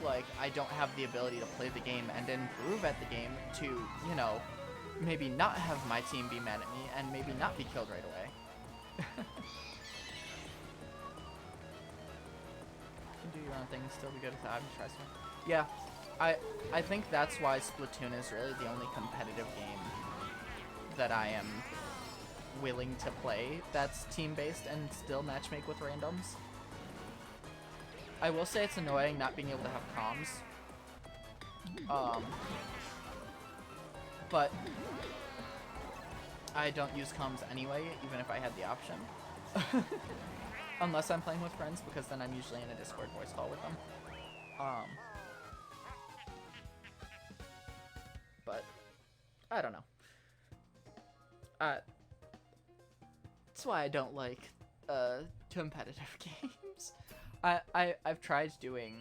like, I don't have the ability to play the game and improve at the game to, you know, maybe not have my team be mad at me and maybe not be killed right away. You can do your own thing and still be good at that. Try some. Yeah, I think that's why Splatoon is really the only competitive game that I am willing to play that's team-based and still matchmake with randoms. I will say it's annoying not being able to have comms. But I don't use comms anyway, even if I had the option. Unless I'm playing with friends, because then I'm usually in a Discord voice call with them. But I don't know. That's why I don't like competitive games. I've tried doing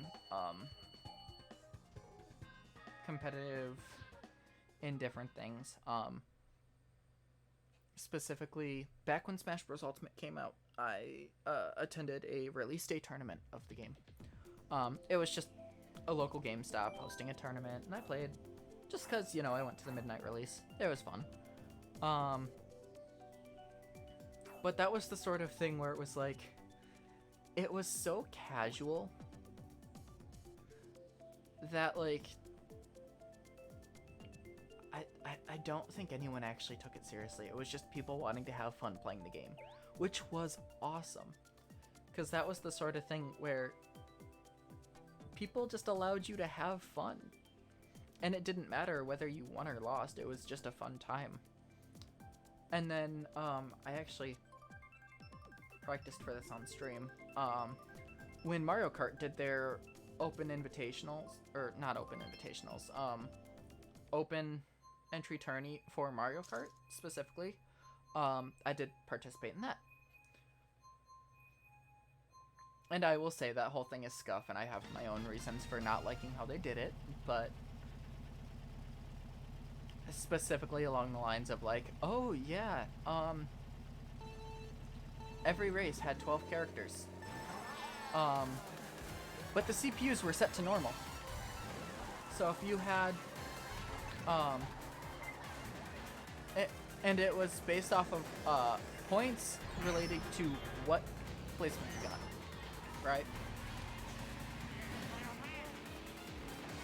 competitive in different things. Specifically, back when Smash Bros. Ultimate came out, I attended a release day tournament of the game. It was just a local GameStop hosting a tournament, and I played just because, you know, I went to the midnight release. It was fun. But that was the sort of thing where it was like, it was so casual that, like, I don't think anyone actually took it seriously. It was just people wanting to have fun playing the game, which was awesome. Because that was the sort of thing where people just allowed you to have fun. And it didn't matter whether you won or lost, it was just a fun time. And then, I actually practiced for this on stream. When Mario Kart did their open invitationals, or not open invitationals, open entry tourney for Mario Kart specifically, I did participate in that. And I will say that whole thing is scuff, and I have my own reasons for not liking how they did it, but specifically along the lines of like, oh yeah, every race had 12 characters. But the CPUs were set to normal. So if you had, and it was based off of points related to what placement you got, right?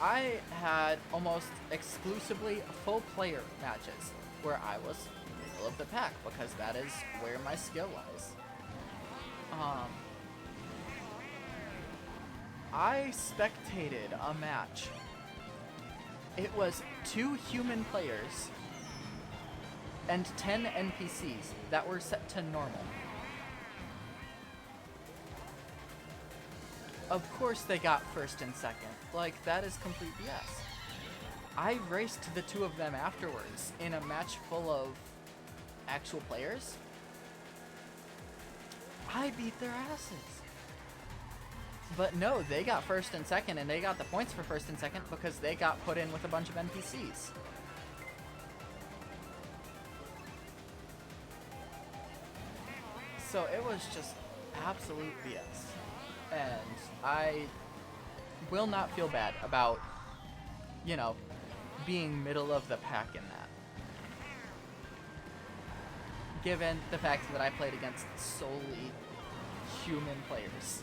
I had almost exclusively full player matches where I was middle of the pack because that is where my skill lies. I spectated a match. It was 2 human players and 10 NPCs that were set to normal. Of course they got first and second. Like, that is complete BS. I raced the 2 of them afterwards in a match full of actual players. I beat their asses. But no, they got first and second, and they got the points for first and second because they got put in with a bunch of NPCs. So it was just absolute BS. And I will not feel bad about, you know, being middle of the pack in that. Given the fact that I played against solely human players.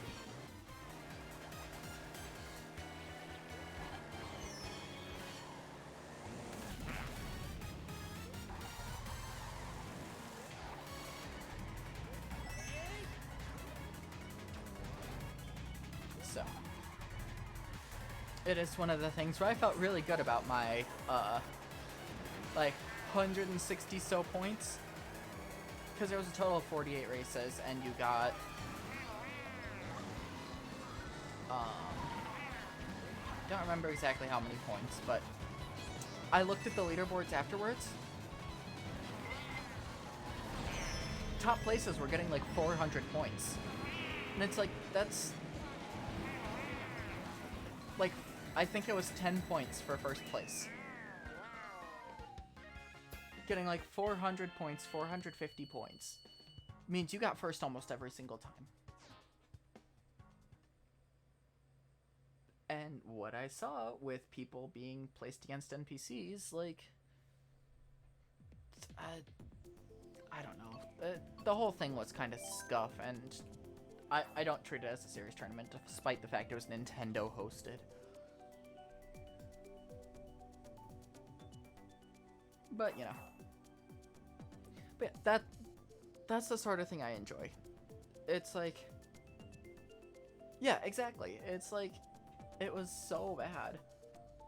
So, it is one of the things where I felt really good about my, like, 160 so points. Because there was a total of 48 races, and you got, don't remember exactly how many points, but I looked at the leaderboards afterwards. Top places were getting like 400 points. And it's like, that's, like, I think it was 10 points for first place. Getting like 400 points, 450 points, means you got first almost every single time. And what I saw with people being placed against NPCs, like, I don't know. The whole thing was kind of scuff, and I don't treat it as a serious tournament, despite the fact it was Nintendo hosted. But, you know. But yeah, that's the sort of thing I enjoy. It's like... Yeah, exactly. It's like... It was so bad.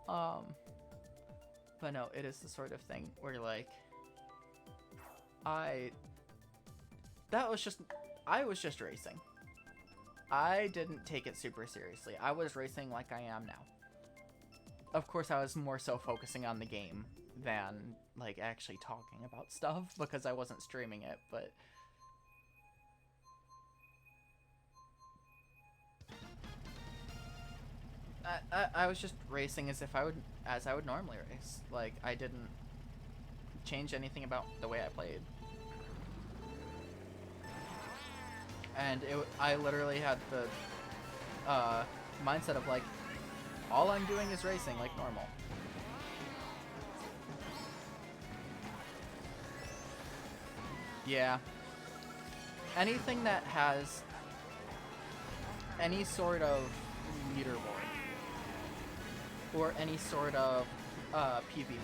But no, it is the sort of thing where, like... I was just racing. I didn't take it super seriously. I was racing like I am now. Of course, I was more so focusing on the game than, like, actually talking about stuff, because I wasn't streaming it, but... I was just racing as I would normally race. Like, I didn't change anything about the way I played. And I literally had the mindset of, like, all I'm doing is racing like normal. Yeah. Anything that has any sort of leaderboard or any sort of PvP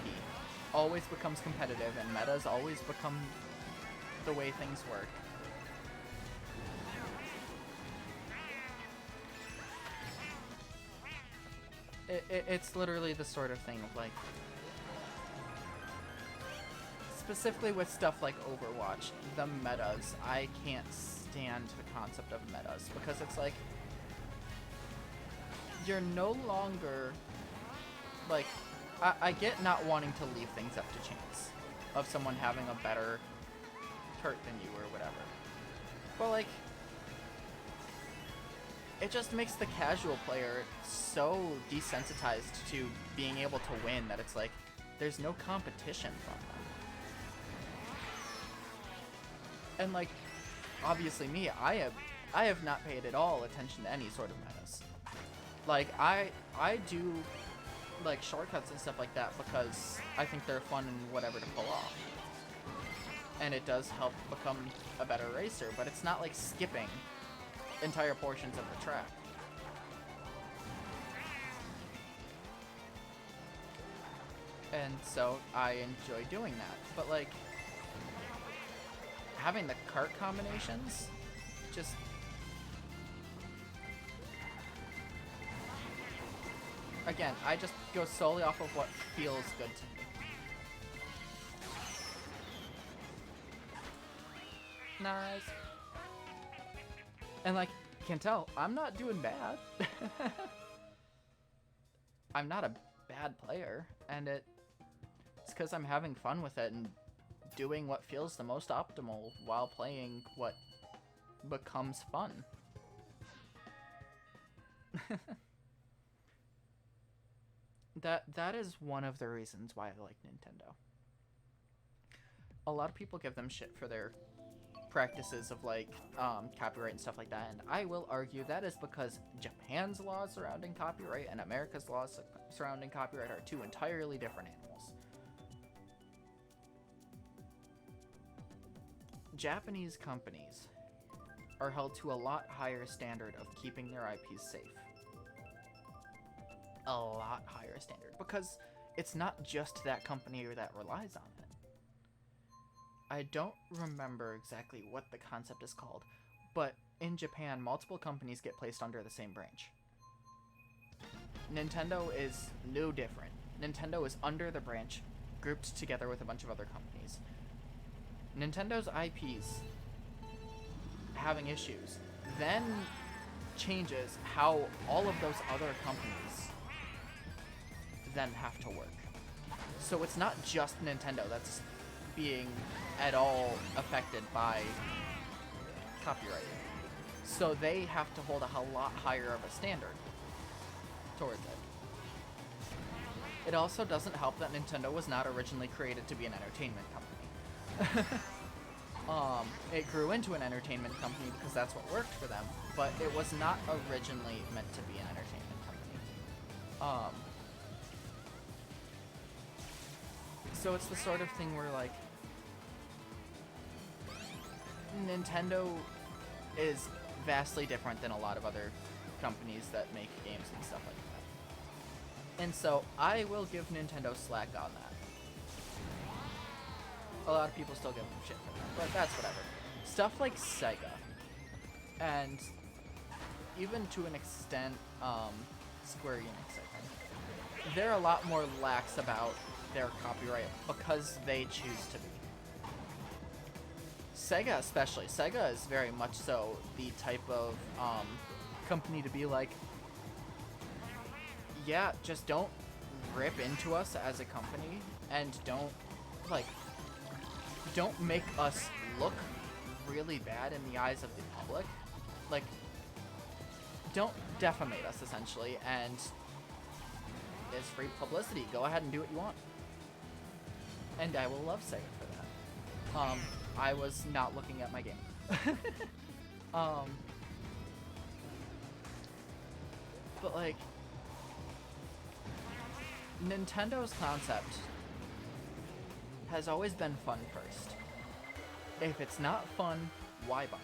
always becomes competitive, and metas always become the way things work. It's literally the sort of thing of, like, specifically with stuff like Overwatch, the metas, I can't stand the concept of metas, because it's like, you're no longer, like, I get not wanting to leave things up to chance of someone having a better Kart than you or whatever, but, like, it just makes the casual player so desensitized to being able to win that it's like, there's no competition from them. And, like, obviously me, I have not paid at all attention to any sort of metas. Like, I do, like, shortcuts and stuff like that because I think they're fun and whatever to pull off. And it does help become a better racer, but it's not like skipping entire portions of the track. And so I enjoy doing that. But, like, having the kart combinations just... Again, I just go solely off of what feels good to me. Nice. And, like, you can tell, I'm not doing bad. I'm not a bad player, and it's because I'm having fun with it and doing what feels the most optimal while playing what becomes fun. That is one of the reasons why I like Nintendo. A lot of people give them shit for their practices of, like, copyright and stuff like that, and I will argue that is because Japan's laws surrounding copyright and America's laws surrounding copyright are two entirely different animals. Japanese companies are held to a lot higher standard of keeping their IPs safe. A lot higher standard, because it's not just that company that relies on it. I don't remember exactly what the concept is called, but in Japan, multiple companies get placed under the same branch. Nintendo is no different. Nintendo is under the branch, grouped together with a bunch of other companies. Nintendo's IPs having issues then changes how all of those other companies then have to work. So it's not just Nintendo that's being at all affected by copyright. So they have to hold a lot higher of a standard towards it. It also doesn't help that Nintendo was not originally created to be an entertainment company. It grew into an entertainment company because that's what worked for them, but it was not originally meant to be an entertainment company. So it's the sort of thing where, like, Nintendo is vastly different than a lot of other companies that make games and stuff like that. And so I will give Nintendo slack on that. A lot of people still give them shit for that, but that's whatever. Stuff like Sega, and even to an extent, Square Enix, I think, they're a lot more lax about their copyright because they choose to be. Sega especially. Sega is very much so the type of company to be like, yeah, just don't rip into us as a company, and don't make us look really bad in the eyes of the public. Like, don't defamate us, essentially, and it's free publicity. Go ahead and do what you want. And I will love Sega for that. I was not looking at my game. But like, Nintendo's concept has always been fun first. If it's not fun, why bother?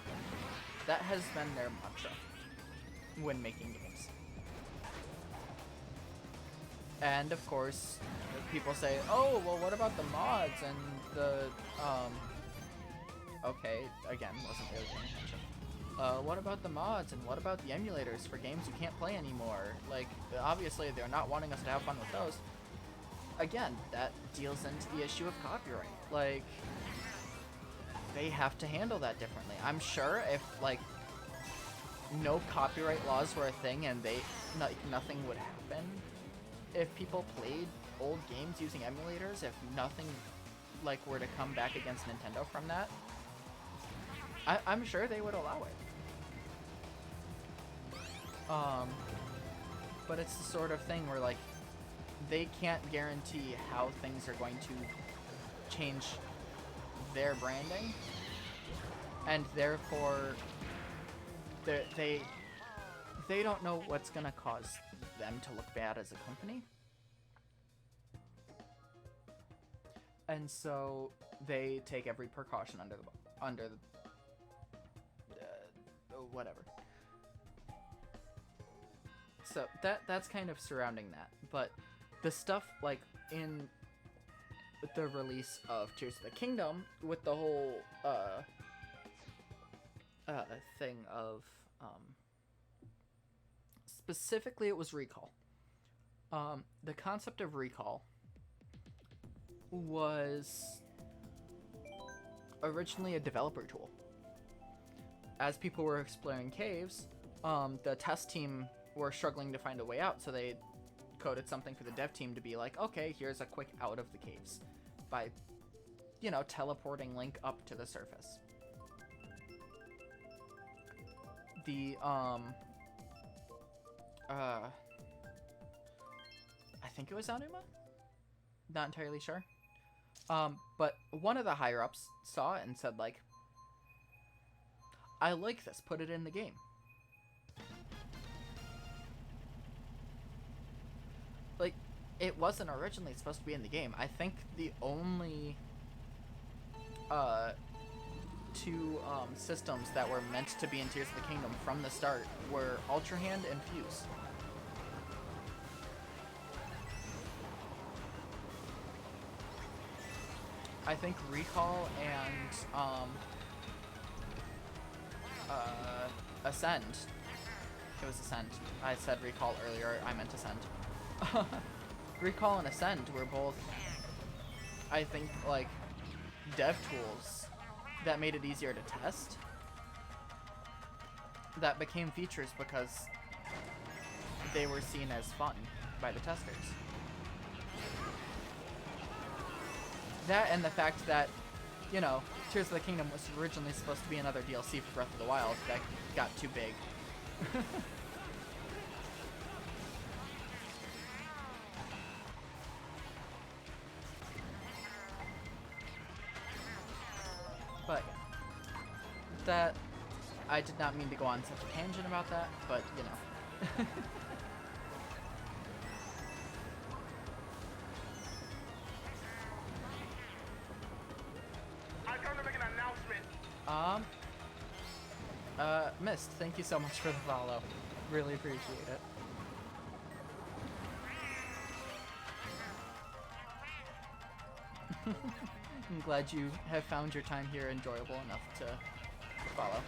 That has been their mantra when making games. And of course, people say, oh, well, what about the mods and the, okay, again, wasn't really paying attention. What about the mods and what about the emulators for games you can't play anymore? Like, obviously they're not wanting us to have fun with those. Again, that deals into the issue of copyright. Like, they have to handle that differently. I'm sure if, like, no copyright laws were a thing and nothing would happen, if people played old games using emulators, if nothing, like, were to come back against Nintendo from that, I'm sure they would allow it. But it's the sort of thing where, like, they can't guarantee how things are going to change their branding, and therefore they don't know what's gonna cause them to look bad as a company, and so they take every precaution under the whatever. So that's kind of surrounding that, but the stuff like in the release of Tears of the Kingdom with the whole thing of specifically it was recall. The concept of recall was originally a developer tool. As people were exploring caves, the test team were struggling to find a way out, so they coded something for the dev team to be like, okay, here's a quick out of the caves by, you know, teleporting Link up to the surface. The, I think it was Anuma? Not entirely sure. But one of the higher-ups saw it and said, like, I like this, put it in the game. Like, it wasn't originally supposed to be in the game. I think the only two systems that were meant to be in Tears of the Kingdom from the start were Ultra Hand and Fuse. I think Recall and Ascend. It was Ascend. I said Recall earlier, I meant Ascend. Recall and Ascend were both, I think, like, dev tools that made it easier to test, that became features because they were seen as fun by the testers. That and the fact that, you know, Tears of the Kingdom was originally supposed to be another DLC for Breath of the Wild that got too big. But yeah, that, I did not mean to go on such a tangent about that, but you know. Mist, thank you so much for the follow. Really appreciate it. I'm glad you have found your time here enjoyable enough to follow.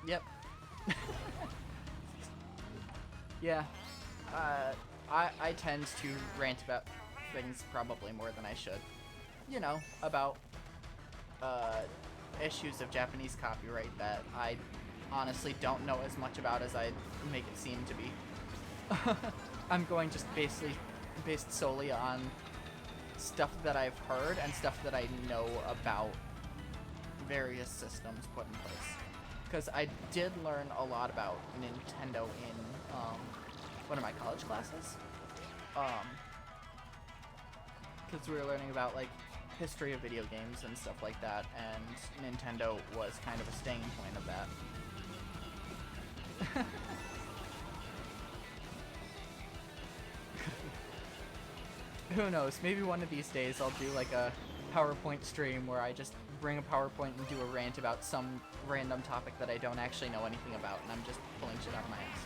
Yep. Yeah. I tend to rant about things probably more than I should. You know, about issues of Japanese copyright that I honestly don't know as much about as I make it seem to be. I'm going just based solely on stuff that I've heard and stuff that I know about various systems put in place. Because I did learn a lot about Nintendo in one of my college classes. Because we were learning about like history of video games and stuff like that, and Nintendo was kind of a staying point of that. Who knows? Maybe one of these days I'll do like a PowerPoint stream where I just bring a PowerPoint and do a rant about some random topic that I don't actually know anything about, and I'm just pulling shit out of my ass.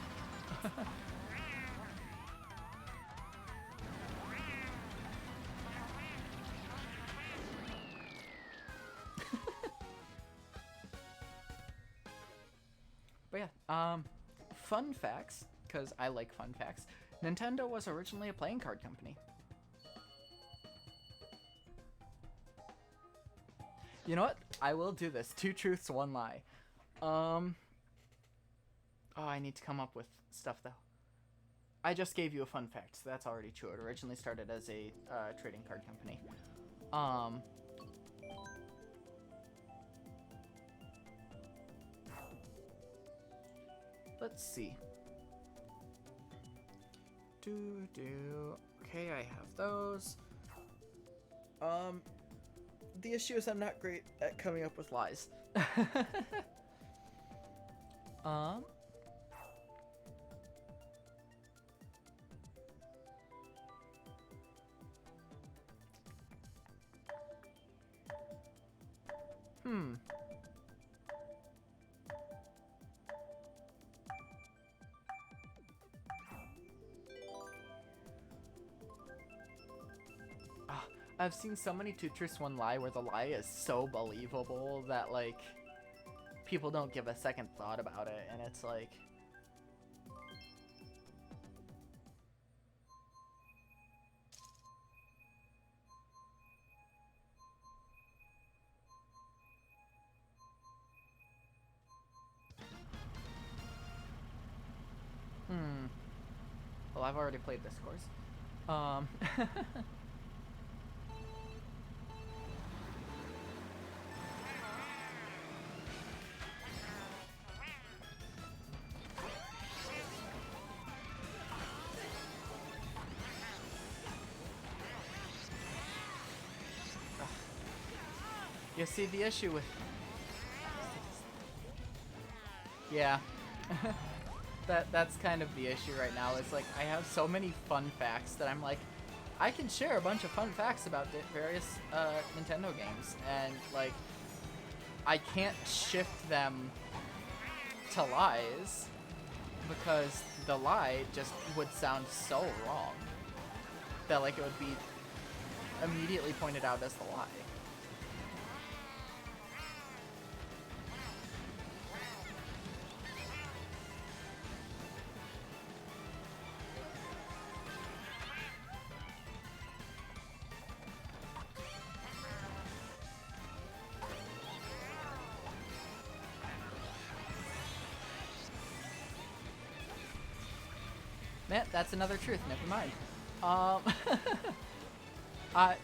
But yeah, fun facts, because I like fun facts. Nintendo was originally a playing card company. You know what? I will do this. 2 truths, 1 lie. Oh, I need to come up with stuff, though. I just gave you a fun fact, so that's already true. It originally started as a trading card company. Let's see. Okay, I have those. The issue is I'm not great at coming up with lies. I've seen so many 2 truths, 1 lie where the lie is so believable that, like, people don't give a second thought about it, and it's like... Well, I've already played this course. You see, the issue with... Yeah. That's kind of the issue right now. It's like, I have so many fun facts that I'm like, I can share a bunch of fun facts about various Nintendo games, and like, I can't shift them to lies because the lie just would sound so wrong that like it would be immediately pointed out as the lie. Man, that's another truth. Never mind. I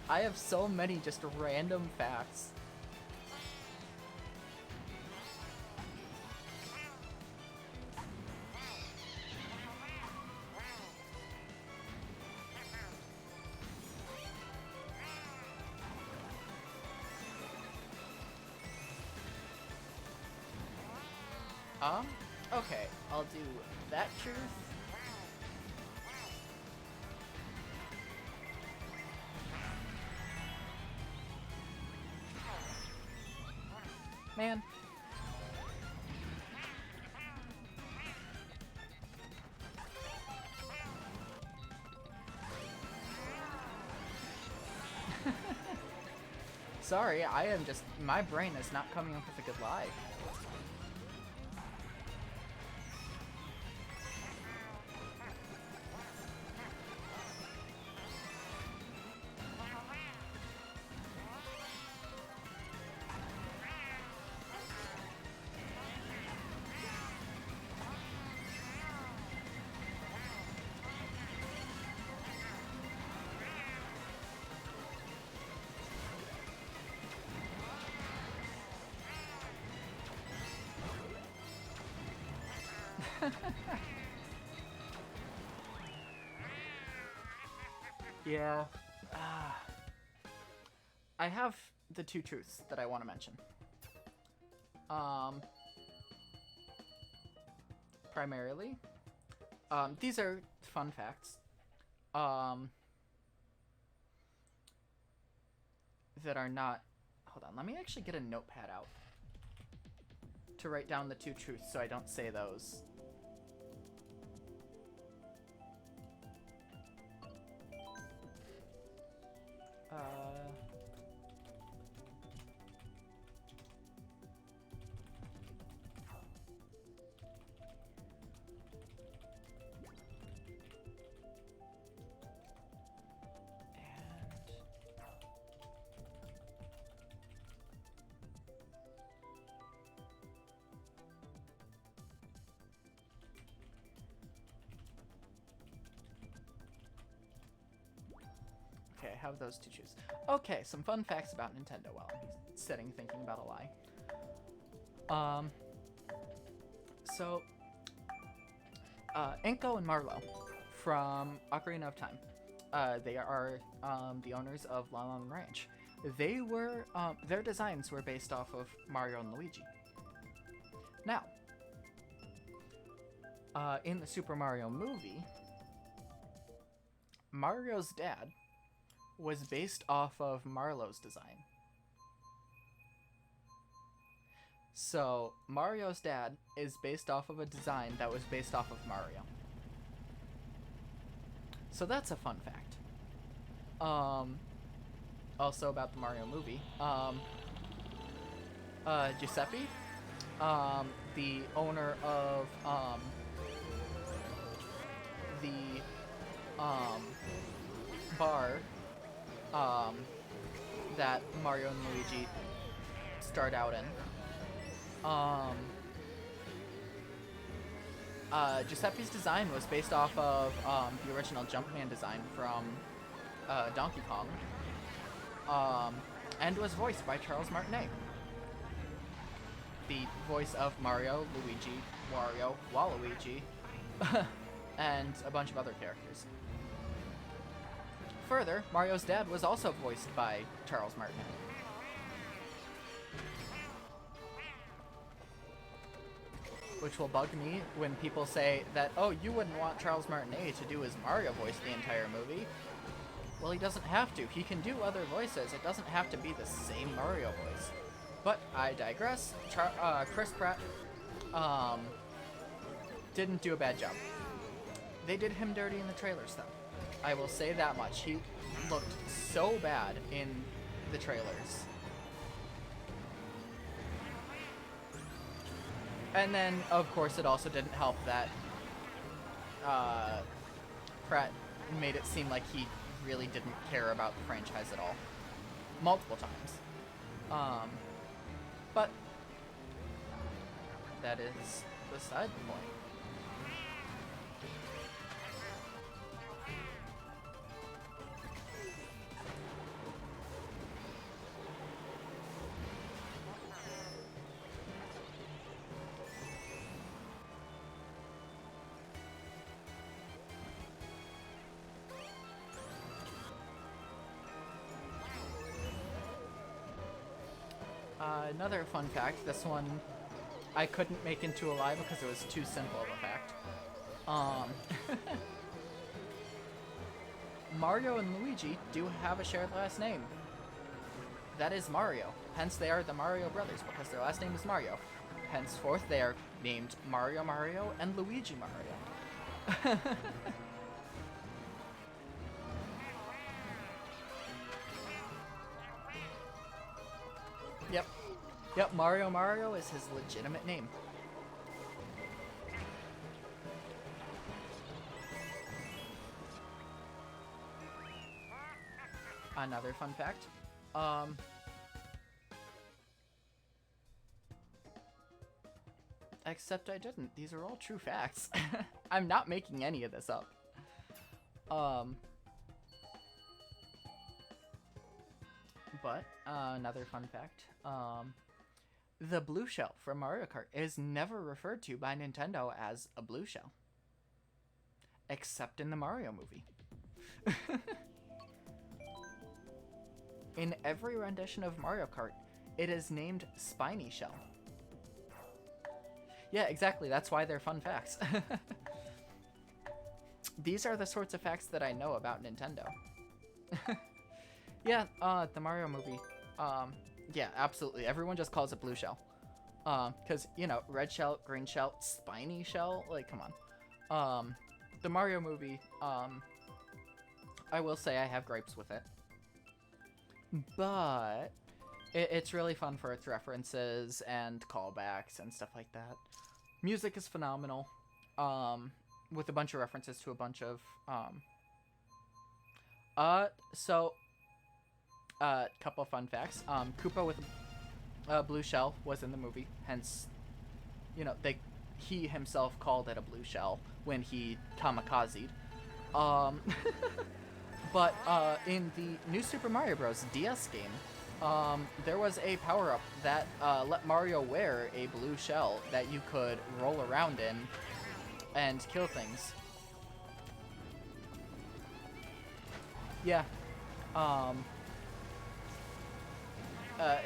have so many just random facts. Okay, I'll do that truth. Man. Sorry, I am just... my brain is not coming up with a good lie. Yeah. I have the two truths that I want to mention. Primarily, these are fun facts. That are not... Hold on, let me actually get a notepad out to write down the two truths so I don't say those. Okay, I have those two truths. Okay, some fun facts about Nintendo while I'm sitting thinking about a lie. So, Inko and Marlo from Ocarina of Time. They are the owners of Lon Lon Ranch. They were, their designs were based off of Mario and Luigi. Now, in the Super Mario movie, Mario's dad was based off of Marlo's design. So, Mario's dad is based off of a design that was based off of Mario. So that's a fun fact. Also about the Mario movie, Giuseppe, the owner of, the, bar, that Mario and Luigi start out in. Giuseppe's design was based off of the original Jumpman design from Donkey Kong, and was voiced by Charles Martinet, the voice of Mario, Luigi, Wario, Waluigi, and a bunch of other characters. Further, Mario's dad was also voiced by Charles Martinet. Which will bug me when people say that, oh, you wouldn't want Charles Martinet to do his Mario voice the entire movie. Well, he doesn't have to. He can do other voices. It doesn't have to be the same Mario voice. But I digress. Chris Pratt didn't do a bad job. They did him dirty in the trailers, though. I will say that much. He looked so bad in the trailers. And then, of course, it also didn't help that Pratt made it seem like he really didn't care about the franchise at all. Multiple times. But that is beside the point. Another fun fact, this one I couldn't make into a lie because it was too simple of a fact. Mario and Luigi do have a shared last name. That is Mario. Hence they are the Mario brothers because their last name is Mario. Henceforth they are named Mario Mario and Luigi Mario. Yep. Yep, Mario Mario is his legitimate name. Another fun fact. Except I didn't. These are all true facts. I'm not making any of this up. But another fun fact. The blue shell from Mario Kart is never referred to by Nintendo as a blue shell. Except in the Mario movie. In every rendition of Mario Kart, it is named Spiny Shell. Yeah, exactly. That's why they're fun facts. These are the sorts of facts that I know about Nintendo. Yeah, the Mario movie. Yeah, absolutely. Everyone just calls it blue shell. Because, you know, red shell, green shell, spiny shell. Like, come on. The Mario movie, I will say I have gripes with it. But it's really fun for its references and callbacks and stuff like that. Music is phenomenal, with a bunch of references to a bunch of, couple fun facts. Koopa with a blue shell was in the movie, hence, you know, he himself called it a blue shell when he kamikazed. But in the new Super Mario Bros. DS game, there was a power-up that let Mario wear a blue shell that you could roll around in and kill things. Yeah.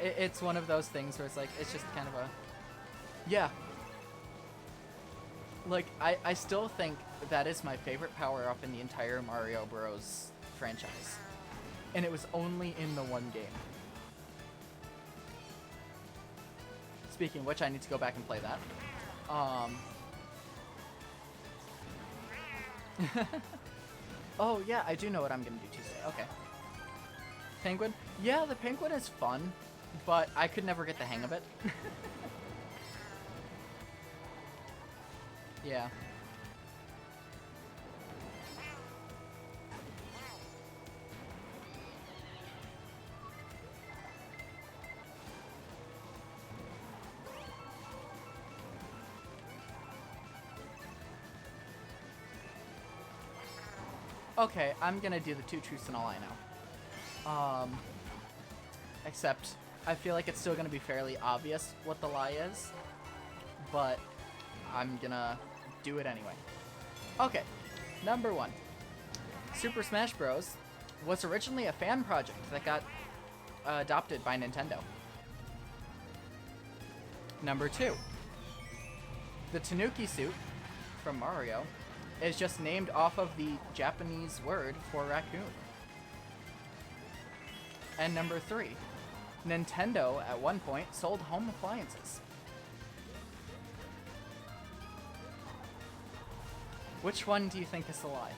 It's one of those things where it's like, it's just kind of a... Yeah. Like, I still think that is my favorite power-up in the entire Mario Bros. Franchise. And it was only in the one game. Speaking of which, I need to go back and play that. Oh, yeah, I do know what I'm going to do Tuesday. Okay. Penguin? Yeah, the penguin is fun, but I could never get the hang of it. Yeah. Okay, I'm gonna do the two truths and a lie now. Except, I feel like it's still gonna be fairly obvious what the lie is, but I'm gonna do it anyway. Okay, number one. Super Smash Bros. Was originally a fan project that got adopted by Nintendo. Number two. The Tanuki suit from Mario is just named off of the Japanese word for raccoon. And number three, Nintendo at one point sold home appliances. Which one do you think is the lie?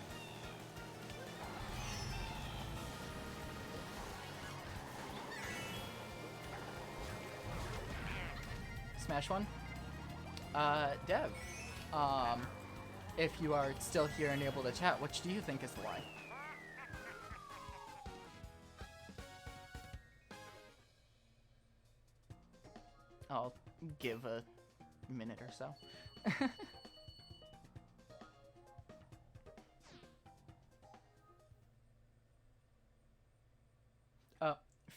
Smash one? Dev. If you are still here and able to chat, which do you think is the lie? I'll give a minute or so.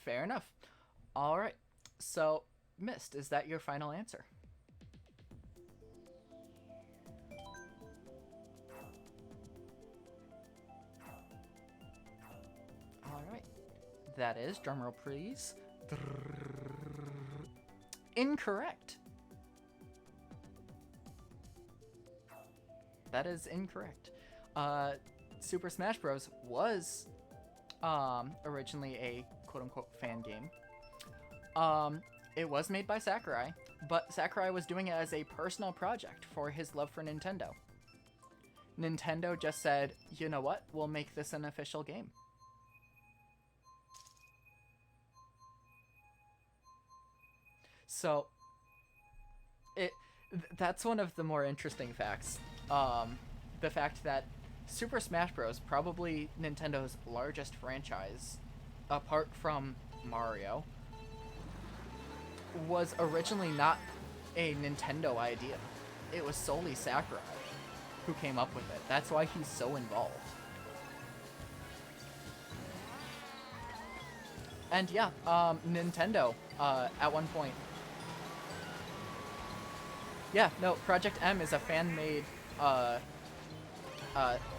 Fair enough. All right. So, Mist, is that your final answer? All right. That is, drumroll please. Incorrect. that is incorrect. Super Smash Bros. Was originally a quote-unquote fan game. It was made by Sakurai, but Sakurai was doing it as a personal project for his love for Nintendo. Nintendo just said, you know what, we'll make this an official game. So, that's one of the more interesting facts. The fact that Super Smash Bros., probably Nintendo's largest franchise, apart from Mario, was originally not a Nintendo idea. It was solely Sakurai who came up with it. That's why he's so involved. And yeah, Nintendo, at one point... Yeah, no, Project M is a fan-made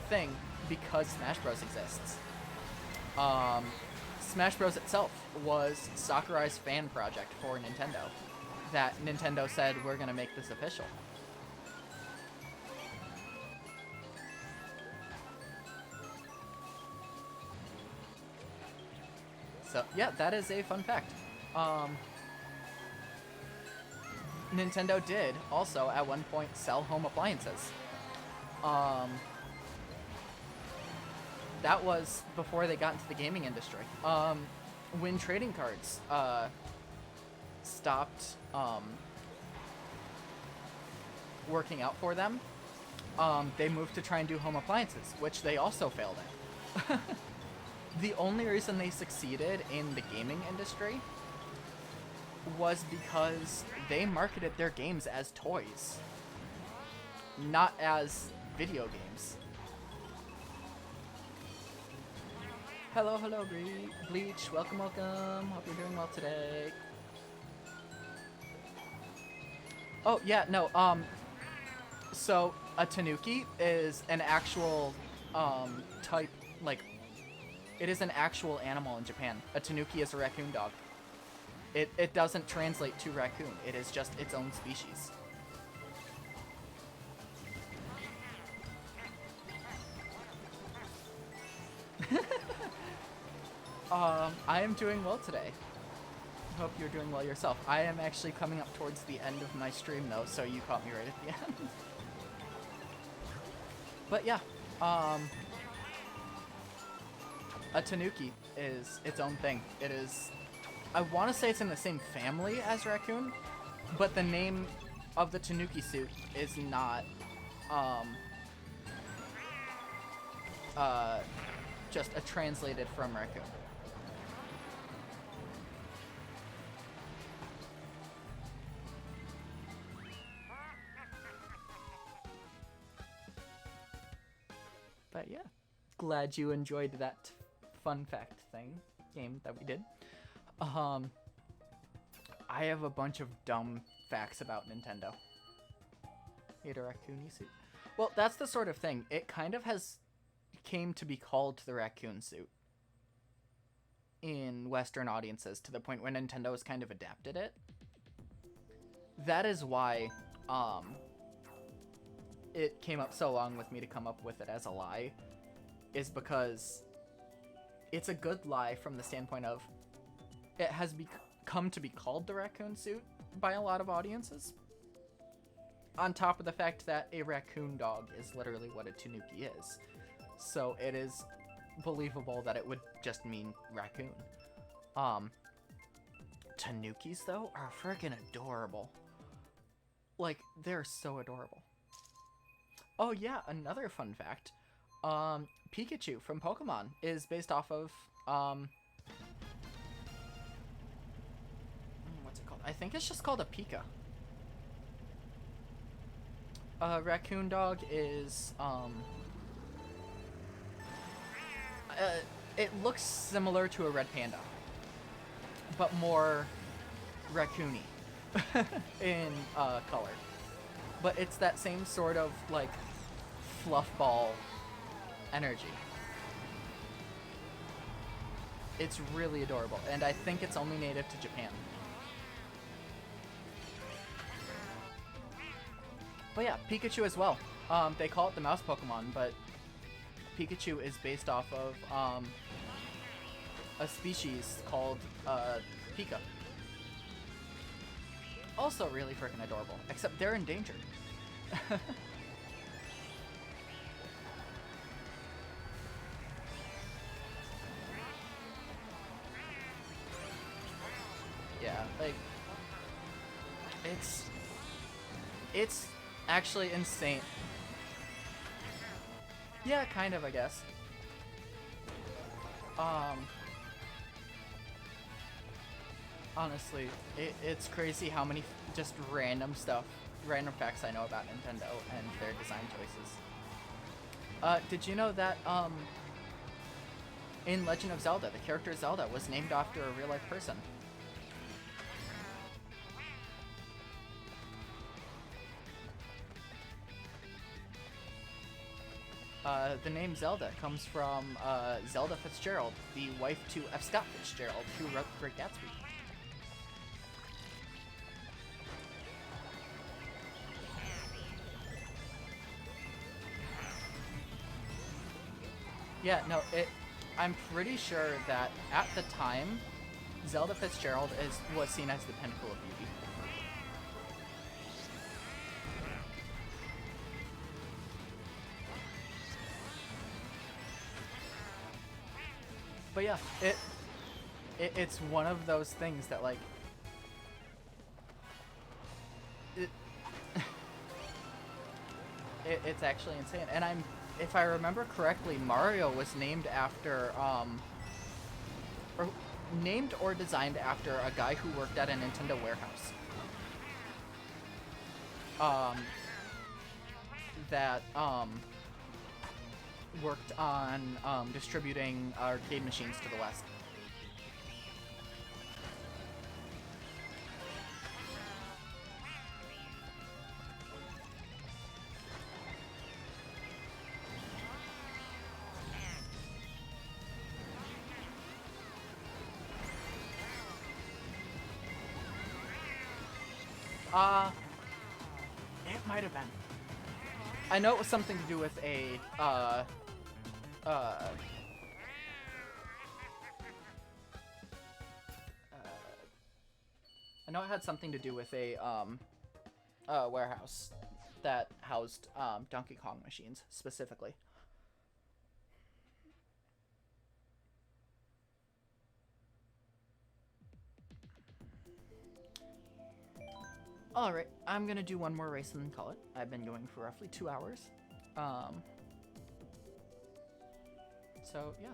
thing because Smash Bros. Exists. Smash Bros. Itself was Sakurai's fan project for Nintendo that Nintendo said, we're going to make this official. So, yeah, that is a fun fact. Nintendo did also, at one point, sell home appliances. That was before they got into the gaming industry. When trading cards stopped working out for them, they moved to try and do home appliances, which they also failed at. The only reason they succeeded in the gaming industry was because they marketed their games as toys, not as video games. Hello, hello, Bleach. Welcome, welcome. Hope you're doing well today. Oh, yeah, no, so a tanuki is an actual, type, like, it is an actual animal in Japan. A tanuki is a raccoon dog. It doesn't translate to raccoon. It is just its own species. I am doing well today. Hope you're doing well yourself. I am actually coming up towards the end of my stream though, so you caught me right at the end. But yeah, a tanuki is its own thing. It is, I want to say it's in the same family as raccoon, but the name of the tanuki suit is not, just a translated from raccoon. But yeah, glad you enjoyed that fun fact game that we did. I have a bunch of dumb facts about Nintendo. Hate a raccoony suit. Well, that's the sort of thing. It kind of came to be called the raccoon suit in Western audiences to the point where Nintendo has kind of adapted it. That is why, it came up so long with me to come up with it as a lie, is because it's a good lie from the standpoint of it has come to be called the raccoon suit by a lot of audiences, on top of the fact that a raccoon dog is literally what a tanuki is. So it is believable that it would just mean raccoon. Tanukis, though, are freaking adorable. Like, they're so adorable. Oh yeah, another fun fact. Pikachu from Pokemon is based off of, what's it called? I think it's just called a Pika. Raccoon dog is, it looks similar to a red panda, but more raccoony in, color. But it's that same sort of, like, fluff ball energy. It's really adorable, and I think it's only native to Japan. But yeah, Pikachu as well. They call it the mouse Pokemon, but Pikachu is based off of a species called Pika. Also really freaking adorable, except they're endangered. Yeah, like it's actually insane. Yeah, kind of, I guess. Honestly, it's crazy how many just random facts I know about Nintendo and their design choices. Did you know that, in Legend of Zelda, the character Zelda was named after a real-life person? The name Zelda comes from Zelda Fitzgerald, the wife to F. Scott Fitzgerald, who wrote The Great Gatsby. Yeah, no, I'm pretty sure that at the time, Zelda Fitzgerald was seen as the pinnacle of beauty. But yeah, it's one of those things that, like, it's actually insane. And if I remember correctly, Mario was named after or named or designed after a guy who worked at a Nintendo warehouse. That worked on distributing arcade machines to the West. It might have been. I know it was something to do with a I know it had something to do with a warehouse that housed Donkey Kong machines specifically. Alright, I'm gonna do one more race and then call it. I've been going for roughly 2 hours. So, yeah.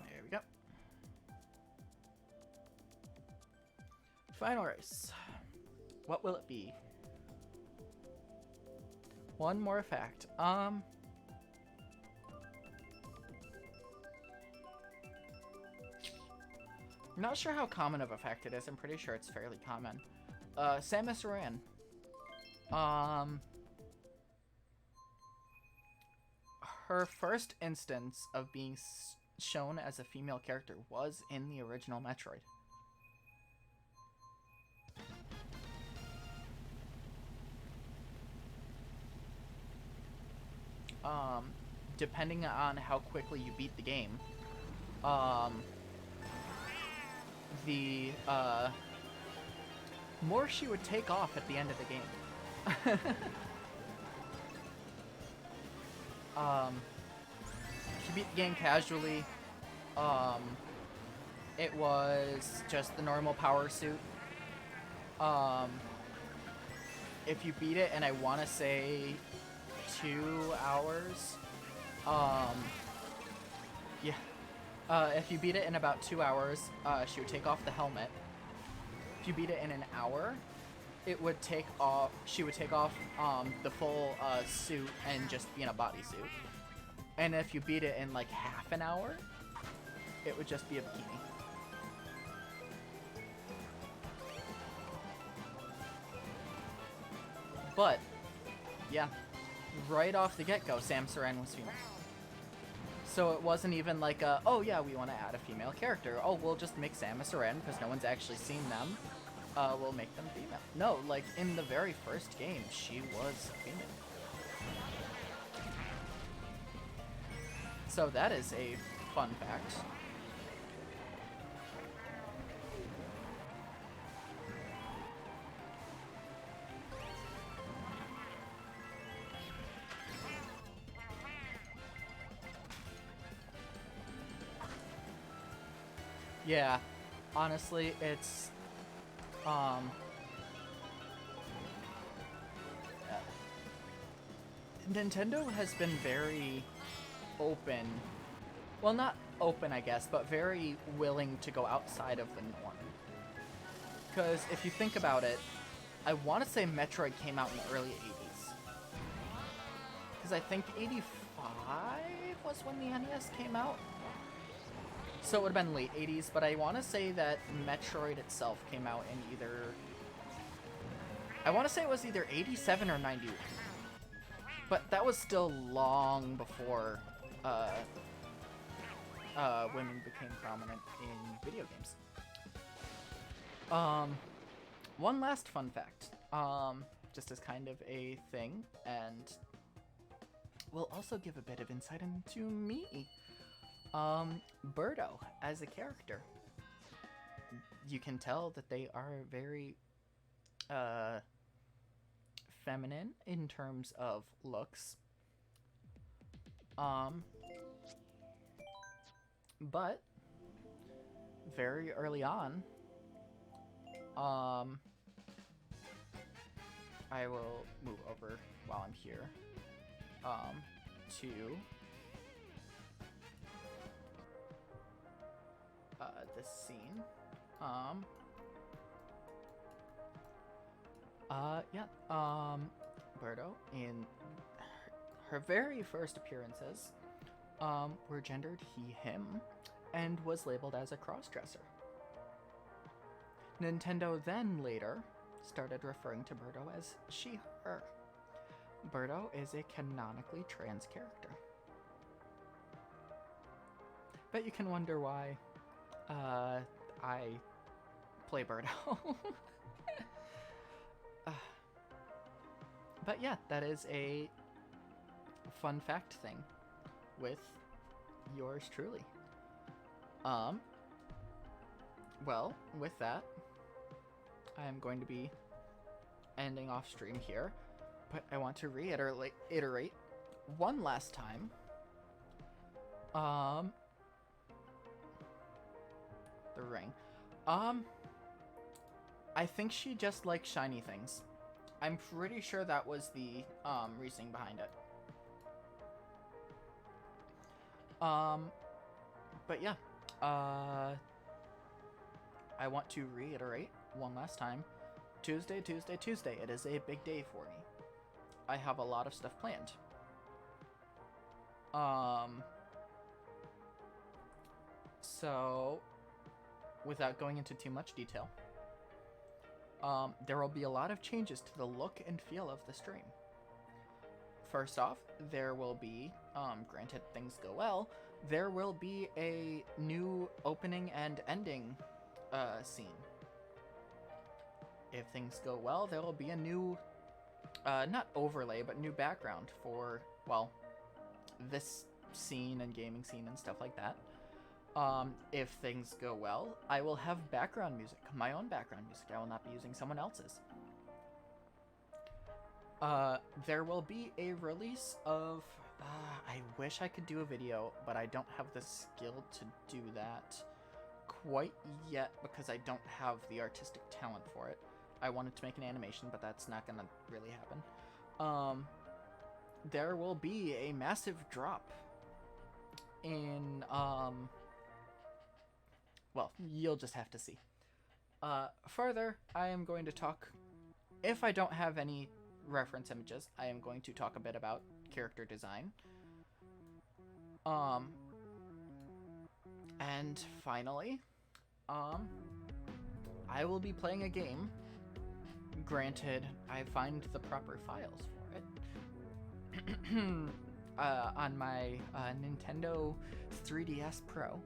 There we go. Final race. What will it be? One more fact. I'm not sure how common of a fact it is. I'm pretty sure it's fairly common. Samus Aran. Her first instance of being shown as a female character was in the original Metroid. Depending on how quickly you beat the game, the more she would take off at the end of the game. If you beat the game casually, it was just the normal power suit. If you beat it, and I want to say 2 hours, yeah. If you beat it in about 2 hours, she would take off the helmet. If you beat it in an hour, it would take off. She would take off the full suit and just be in a bodysuit. And if you beat it in like half an hour, it would just be a bikini. But, yeah, right off the get-go, Samus Aran was female. So it wasn't even like a, oh yeah, we want to add a female character. Oh, we'll just make Samus Aran because no one's actually seen them. We'll make them female. No, like, in the very first game, she was female. So that is a fun fact. Yeah, honestly, it's, Nintendo has been very open, well, not open, I guess, but very willing to go outside of the norm. Because if you think about it, I want to say Metroid came out in the early 80s. Because I think 85 was when the NES came out. So it would have been late 80s, but I want to say that Metroid itself came out in either... I want to say it was either 87 or 91. But that was still long before women became prominent in video games. One last fun fact, just as kind of a thing, and will also give a bit of insight into me. Birdo as a character. You can tell that they are very feminine in terms of looks. But very early on, I will move over while I'm here to this scene. Birdo, in her very first appearances, were gendered he, him, and was labeled as a crossdresser. Nintendo then later started referring to Birdo as she, her. Birdo is a canonically trans character. Bet you can wonder why I play Birdo. But yeah, that is a fun fact thing with yours truly. Well, with that, I am going to be ending off stream here, but I want to reiterate one last time. The ring. I think she just likes shiny things. I'm pretty sure that was the reasoning behind it. But yeah, I want to reiterate one last time. Tuesday. It is a big day for me. I have a lot of stuff planned. So, without going into too much detail, there will be a lot of changes to the look and feel of the stream. First off, there will be, granted things go well, there will be a new opening and ending scene. If things go well, there will be a new, not overlay, but new background for, well, this scene and gaming scene and stuff like that. If things go well, I will have background music, my own background music. I will not be using someone else's. There will be a release of, I wish I could do a video, but I don't have the skill to do that quite yet because I don't have the artistic talent for it. I wanted to make an animation, but that's not gonna really happen. There will be a massive drop in, well, you'll just have to see. Further, I am going to talk, if I don't have any reference images, I am going to talk a bit about character design. And finally, I will be playing a game. Granted, I find the proper files for it on my Nintendo 3DS Pro.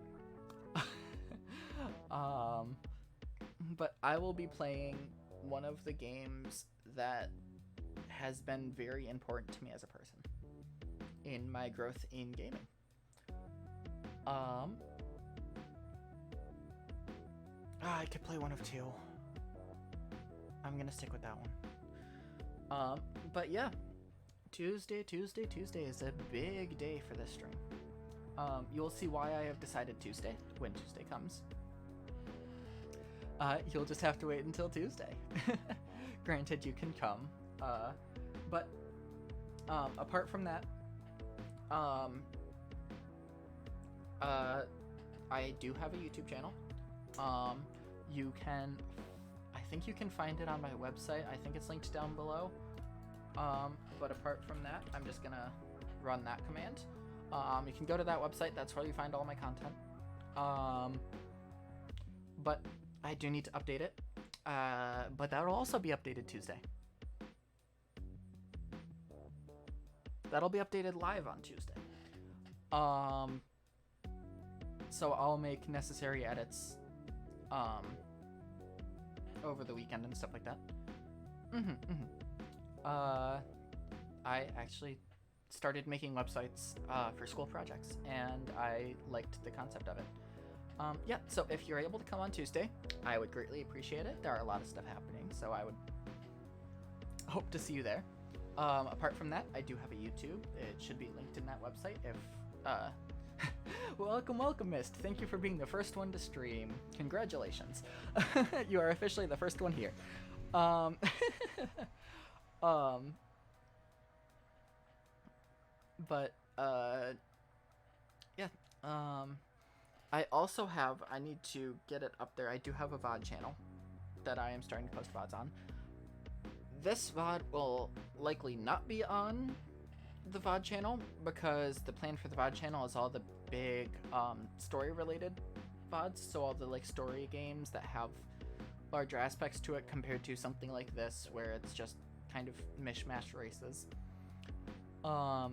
But I will be playing one of the games that has been very important to me as a person in my growth in gaming. I could play one of two. I'm gonna stick with that one. But yeah, Tuesday is a big day for this stream. You'll see why I have decided Tuesday when Tuesday comes. You'll just have to wait until Tuesday. Granted, you can come. But apart from that, I do have a YouTube channel. You can, I think you can find it on my website. I think it's linked down below. But apart from that, I'm just gonna run that command. You can go to that website. That's where you find all my content. But I do need to update it. But that'll also be updated Tuesday. That'll be updated live on Tuesday. So I'll make necessary edits over the weekend and stuff like that. I actually started making websites for school projects, and I liked the concept of it. Yeah, so if you're able to come on Tuesday, I would greatly appreciate it. There are a lot of stuff happening, so I would hope to see you there. Apart from that, I do have a YouTube. It should be linked in that website. If welcome, Mist. Thank you for being the first one to stream. Congratulations. You are officially the first one here. But yeah. I also have, I need to get it up there. I do have a VOD channel that I am starting to post VODs on. This VOD will likely not be on the VOD channel because the plan for the VOD channel is all the big story related VODs. So all the like story games that have larger aspects to it compared to something like this where it's just kind of mishmash races. But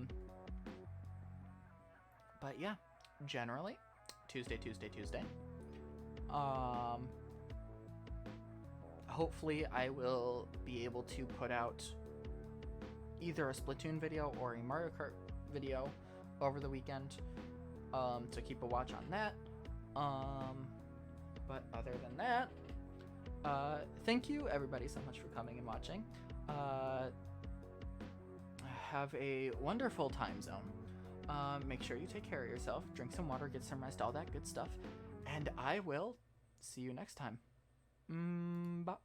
yeah, generally Tuesday. Hopefully I will be able to put out either a Splatoon video or a Mario Kart video over the weekend, so keep a watch on that. But other than that, thank you everybody so much for coming and watching. Have a wonderful time zone. Make sure you take care of yourself, drink some water, get some rest, all that good stuff, and I will see you next time. Bye.